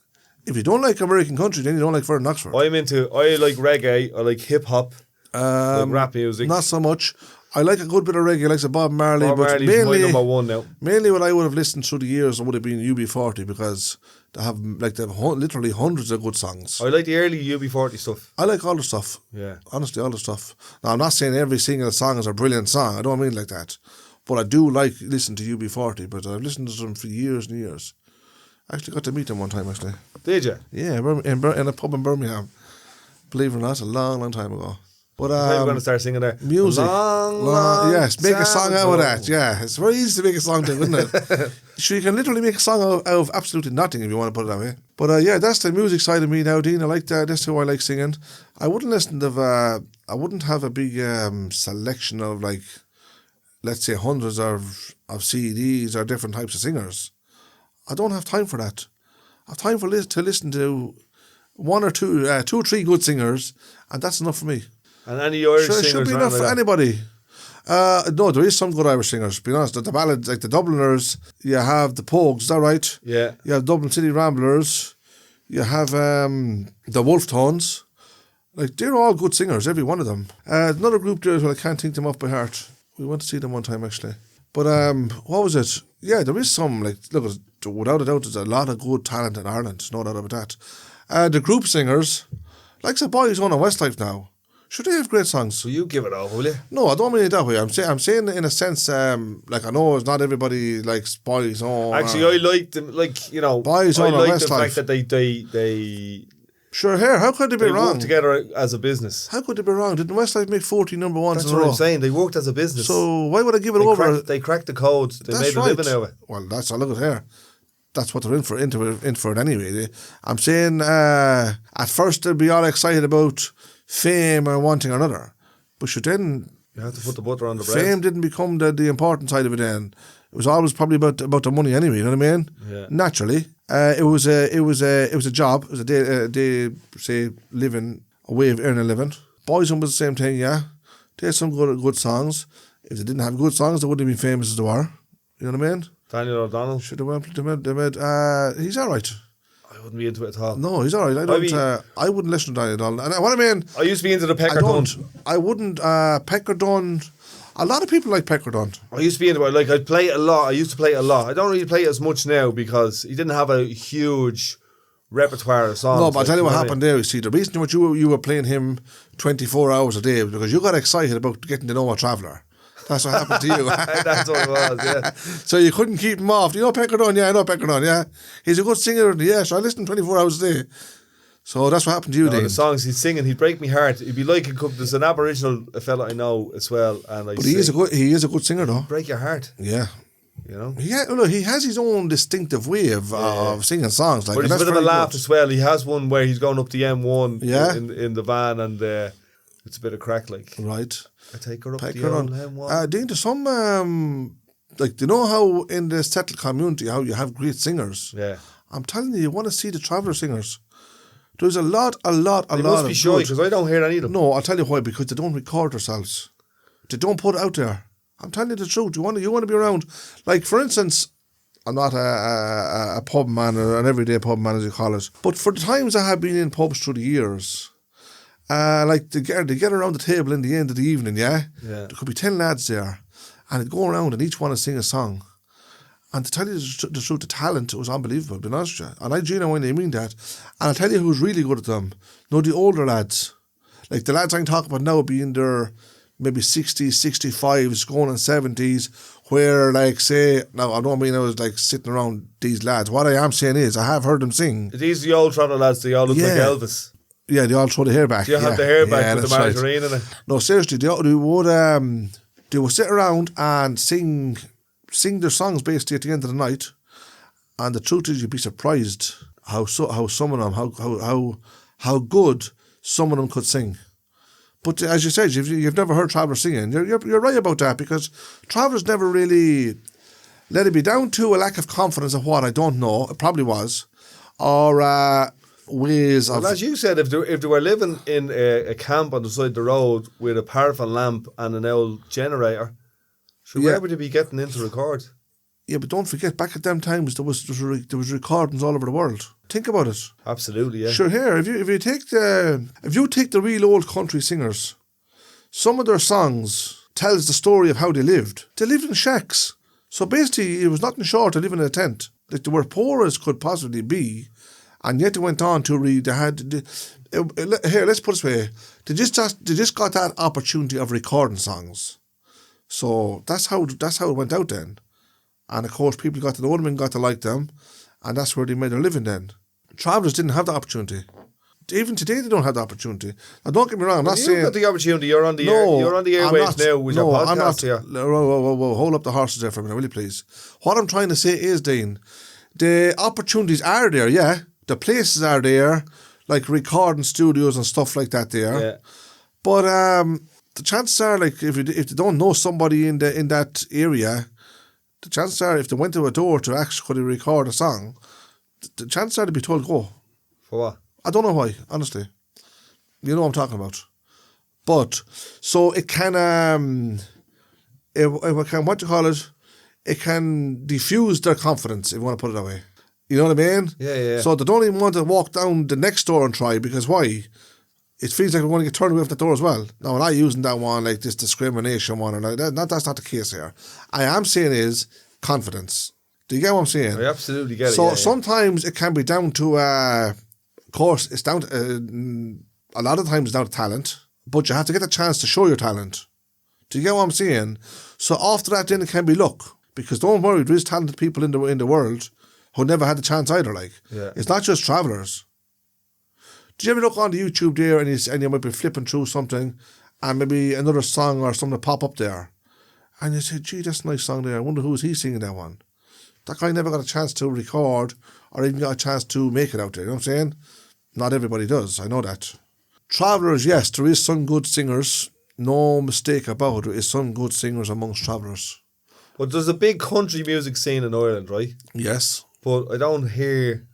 If you don't like American country, then you don't like Vernon Oxford. I like reggae, I like hip hop, like rap music. Not so much. I like a good bit of reggae, like Bob Marley. Bob Marley's my number one now. Mainly what I would have listened through the years would have been UB40 because they have literally hundreds of good songs. I like the early UB40 stuff. I like all the stuff. Yeah. Honestly, all the stuff. Now, I'm not saying every single song is a brilliant song. I don't mean like that. But I do like listening to UB40, but I've listened to them for years and years. I actually got to meet them one time, actually. Did you? Yeah, in a pub in Birmingham. Believe it or not, a long, long time ago. But How are you going to start singing there? music. Long yes, make a song time out of ago. that. Yeah, it's very easy to make a song to, isn't it? Sure, you can literally make a song out of absolutely nothing if you want to put it that way. But yeah, that's the music side of me now, Dean. I like that. That's who I like singing. I wouldn't listen to. I wouldn't have a big selection of, like, let's say, hundreds of CDs or different types of singers. I don't have time for that. I have time to listen to one or two or three good singers, and that's enough for me. And any Irish Sure, it singers? should be or enough anything for like that? anybody. No, there is some good Irish singers, to be honest. The ballads, like the Dubliners, you have the Pogues, is that right? Yeah. You have Dublin City Ramblers, you have the Wolf Tones. Like, they're all good singers, every one of them. Another group there, well, I can't think them off by heart. We went to see them one time, actually. But what was it? Yeah, there is some, like, look, without a doubt, there's a lot of good talent in Ireland, no doubt about that. The group singers, like the boys on Westlife now, should they have great songs? Will you give it over, will you? No, I don't mean it that way. I'm saying in a sense, like, I know it's not everybody likes Boys On. Actually, I like them, like, you know, Boys I on like Westlife. the fact that they Sure, here, how could they be wrong? work together as a business. How could they be wrong? Didn't Westlife make 40 number ones That's in a what row? I'm saying. They worked as a business. So why would I give it over? They cracked the code. They That's made a living out of it. Well, that's, I look at here. That's what they're in for it anyway. I'm saying at first they'll be all excited about fame or one thing or another. But then You have to put the butter on the bread. fame didn't become the important side of it then. It was always probably about the money anyway, you know what I mean? Yeah. Naturally. It was a job. It was a day say, living, a way of earning a living. Boys Home was the same thing, yeah. They had some good songs. If they didn't have good songs, they wouldn't have been famous as they were. You know what I mean? Daniel O'Donnell. Should have went. He's all right. I wouldn't be into it at all. No, he's all right. I wouldn't listen to Daniel O'Donnell. And what I mean, I used to be into the I Pecker don't. Dunn. I wouldn't. Pecker Dunn. A lot of people like Pecker Dunn. I used to be into it. Like, I'd play it a lot. I used to play it a lot. I don't really play it as much now because he didn't have a huge repertoire of songs. No, but I'll tell you what know happened there. You see, the reason what you were playing him 24 hours a day was because you got excited about getting to know a traveller. That's what happened to you. That's what it was, yeah. So you couldn't keep him off. You know Pecker Dunn? Yeah, I know Pecker Dunn, yeah. He's a good singer. Yeah, so I listen 24 hours a day. So that's what happened to you, No, Dean. the songs he's singing, he'd break me heart. It'd be like there's an Aboriginal fella I know as well, and But he is a good singer, though. break your heart, Yeah. you know. He has his own distinctive way of singing songs. Like, But he's and a bit that's of a very laugh good. as well. He has one where he's going up the M1 Yeah. in the van, and it's a bit of crack. Like, Right. I take her up Pecker the old Dunn. M1. Dean, there's some, like, do you know how in the settled community, how you have great singers? Yeah. I'm telling you want to see the traveller singers. There's a lot They must of be shy good. because I don't hear any of them. No, I'll tell you why, because they don't record themselves. They don't put it out there. I'm telling you the truth. You want to be around. Like, for instance, I'm not a pub man or an everyday pub man, as you call it. But for the times I have been in pubs through the years, like they get around the table in the end of the evening, yeah? Yeah. There could be 10 lads there, and they'd go around and each one would sing a song. And to tell you the truth, the talent was unbelievable, to be honest with you. And I genuinely mean that. And I'll tell you who's really good at them. No, the older lads. Like the lads I'm talking about now being their maybe 60s, 65s, going on 70s, where, like, say, now I don't mean I was like sitting around these lads. What I am saying is I have heard them sing. These are the old Toronto lads. They all look like Yeah. Elvis. Yeah, they all throw the hair back. Do you have the hair back with the that's right. margarine in it? No, seriously, they would sit around and sing their songs basically at the end of the night. And the truth is, you'd be surprised how some of them, how good some of them could sing. But as you said, you've never heard travellers singing. You're right about that, because travellers never really let it be down to a lack of confidence of what I don't know. It probably was, or ways of. Well, as you said, if they were living in a camp on the side of the road with a paraffin lamp and an old generator, sure, where would they be getting in to record? Yeah, but don't forget, back at them times there was recordings all over the world. Think about it. Absolutely, yeah. Sure, here if you take the real old country singers, some of their songs tells the story of how they lived. They lived in shacks, so basically it was nothing short of living in a tent. Like, they were poor as could possibly be, and yet they went on to read. Here, let's put it this way: they just got that opportunity of recording songs. So that's how it went out then. And of course, people got to know them and got to like them. And that's where they made their living then. Travellers didn't have the opportunity. Even today, they don't have the opportunity. Now, don't get me wrong. I'm not You've saying got the opportunity. You're on the I'm airwaves not- now with your podcast I'm not. here. Whoa, hold up the horses there for a minute, will you please? What I'm trying to say is, Dean, the opportunities are there, yeah. The places are there, like recording studios and stuff like that there. Yeah. But the chances are, like, if they don't know somebody in that area, the chances are, if they went to a door to actually record a song, the chances are they'd be told go. For what? I don't know why, honestly. You know what I'm talking about. But, so it can, it can, what do you call it? It can diffuse their confidence, if you want to put it that way. You know what I mean? Yeah. So they don't even want to walk down the next door and try, because why? It feels like we're going to get turned away from the door as well. Now, I'm not using that one, like this discrimination one, and that's not the case here. I am saying is confidence. Do you get what I'm saying? I absolutely get it. So yeah. sometimes it can be down to, of course, it's down to, a lot of times it's down to talent, but you have to get the chance to show your talent. Do you get what I'm saying? So after that, then it can be luck. Because don't worry, there is talented people in the world who never had the chance either. Like, it's not just travellers. Did you ever look on the YouTube there and you might be flipping through something and maybe another song or something pop up there, and you say, gee, that's a nice song there. I wonder who is he singing that one. That guy never got a chance to record or even got a chance to make it out there. You know what I'm saying? Not everybody does. I know that. Travellers, yes, there is some good singers. No mistake about it. There is some good singers amongst travellers. But there's a big country music scene in Ireland, right? Yes. But I don't hear,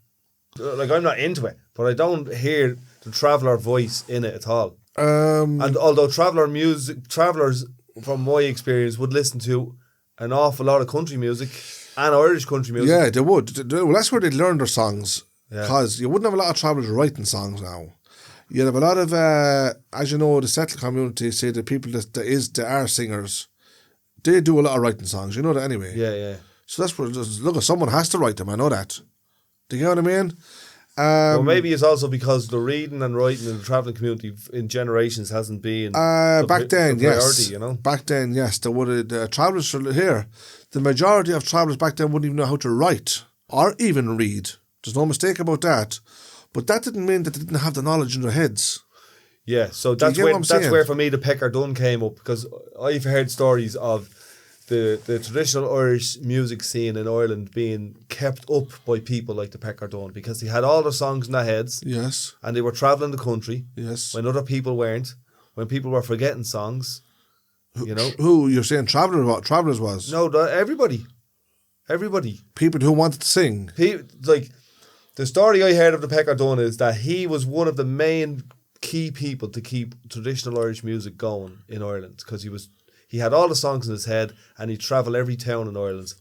like, I'm not into it, but I don't hear the traveller voice in it at all. And although travellers, from my experience, would listen to an awful lot of country music and Irish country music. Yeah, they would. Well, that's where they'd learn their songs. Yeah. Because you wouldn't have a lot of travellers writing songs now. You'd have a lot of, as you know, the settled community, say the people that are singers, they do a lot of writing songs. You know that anyway. Yeah. So that's where, look, someone has to write them. I know that. Do you get what I mean? Well, maybe it's also because the reading and writing in the travelling community in generations hasn't been back then, the priority, yes. you know? Back then, yes. The travellers here, the majority of travellers back then wouldn't even know how to write or even read. There's no mistake about that. But that didn't mean that they didn't have the knowledge in their heads. Yeah, so Do you that's get what I'm saying? where for me the Pecker Dun came up, because I've heard stories of the traditional Irish music scene in Ireland being kept up by people like the Pecker Dun, because they had all their songs in their heads. Yes. And they were travelling the country. Yes. When other people weren't. When people were forgetting songs. You know? Who you're saying travellers was? No, everybody. Everybody. People who wanted to sing. Like, the story I heard of the Pecker Dun is that he was one of the main key people to keep traditional Irish music going in Ireland, because he had all the songs in his head and he'd travel every town in Ireland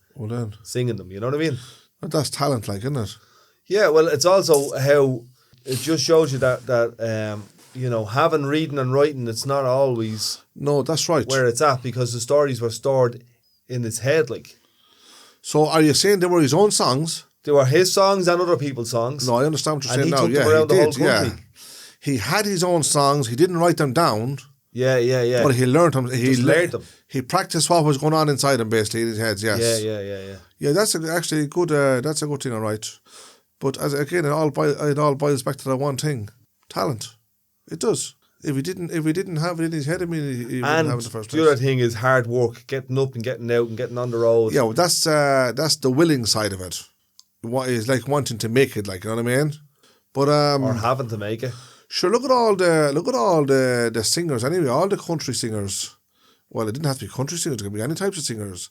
singing them, you know what I mean? But that's talent, like, isn't it? Yeah, well, it's also how it just shows you that you know, having reading and writing, it's not always No, that's right. where it's at, because the stories were stored in his head. Like, So are you saying they were his own songs? they were his songs and other people's songs. No, I understand what you're And saying he now. took them Yeah, around he the whole did. Yeah, country. he had his own songs. He didn't write them down, Yeah. but he learned them. He just learned them. He practiced what was going on inside him, basically in his head. Yes. Yeah. Yeah, that's actually a good. That's a good thing, all right. But again, it all boils back to that one thing: talent. It does. If he didn't have it in his head, I mean, he wouldn't have it in the first the other place. thing is hard work, getting up and getting out and getting on the road. Yeah, well, that's the willing side of it. What is like wanting to make it, like, you know what I mean? But or having to make it. sure, look at all the singers anyway, all the country singers. Well, it didn't have to be country singers; it could be any types of singers.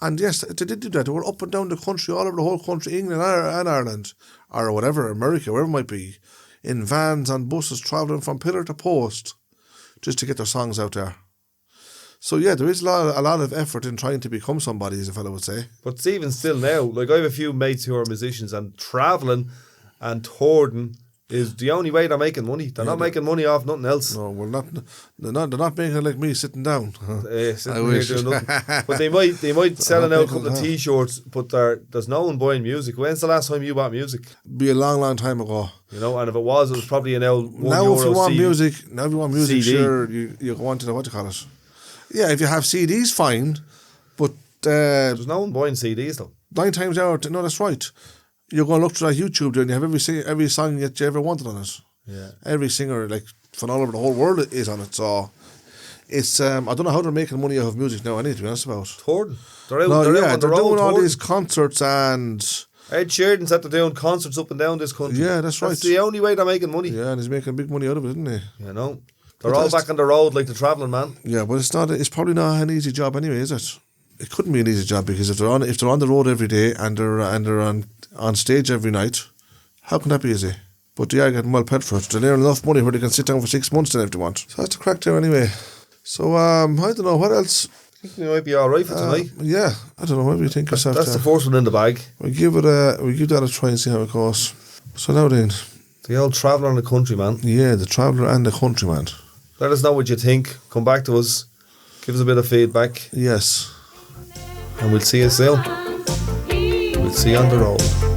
And yes, they did do that. They were up and down the country, all over the whole country, England and Ireland, or whatever, America, wherever it might be, in vans and buses, travelling from pillar to post, just to get their songs out there. So yeah, there is a lot of effort in trying to become somebody, as a fellow would say. But even still now, like, I have a few mates who are musicians, and travelling and touring is the only way they're making money. They're not making money off nothing else. No, we're not. They're not making it like me sitting down. Sitting I here wish. doing nothing. But they might selling not out a making couple of it, T-shirts, but there's no one buying music. When's the last time you bought music? Be a long time ago. You know, and if it was probably an L1 Now, euro if you want CD. music, CD. sure, you go on to the what do you call it? Yeah, if you have CDs, fine, but There's no one buying CDs though. 9 times out, no, that's right. you're going to look through that YouTube there and you have every song that you ever wanted on it. Yeah. Every singer, like, from all over the whole world is on it. So, it's, I don't know how they're making money out of music now, I need to be honest about. Touring. They're out, they're doing all touring. these concerts and... Ed Sheeran's at the doing concerts up and down this country. Yeah, that's right. That's the only way they're making money. Yeah, and he's making big money out of it, isn't he? You know. They're all back on the road like the travelling man. Yeah, but it's probably not an easy job anyway, is it? It couldn't be an easy job because if they're on the road every day and they're on stage every night, how can that be easy? But they are getting well paid for it. They're earning enough money where they can sit down for 6 months then if they want. So that's the crack there anyway. So I don't know what else. I think we might be all right for tonight. Yeah, I don't know. What do you think yourself? That's the first one in the bag. We give that a try and see how it goes. So now then, the old traveller and the countryman. Yeah, the traveller and the countryman. Let us know what you think. Come back to us. Give us a bit of feedback. Yes. And we'll see you soon. We'll see you on the road.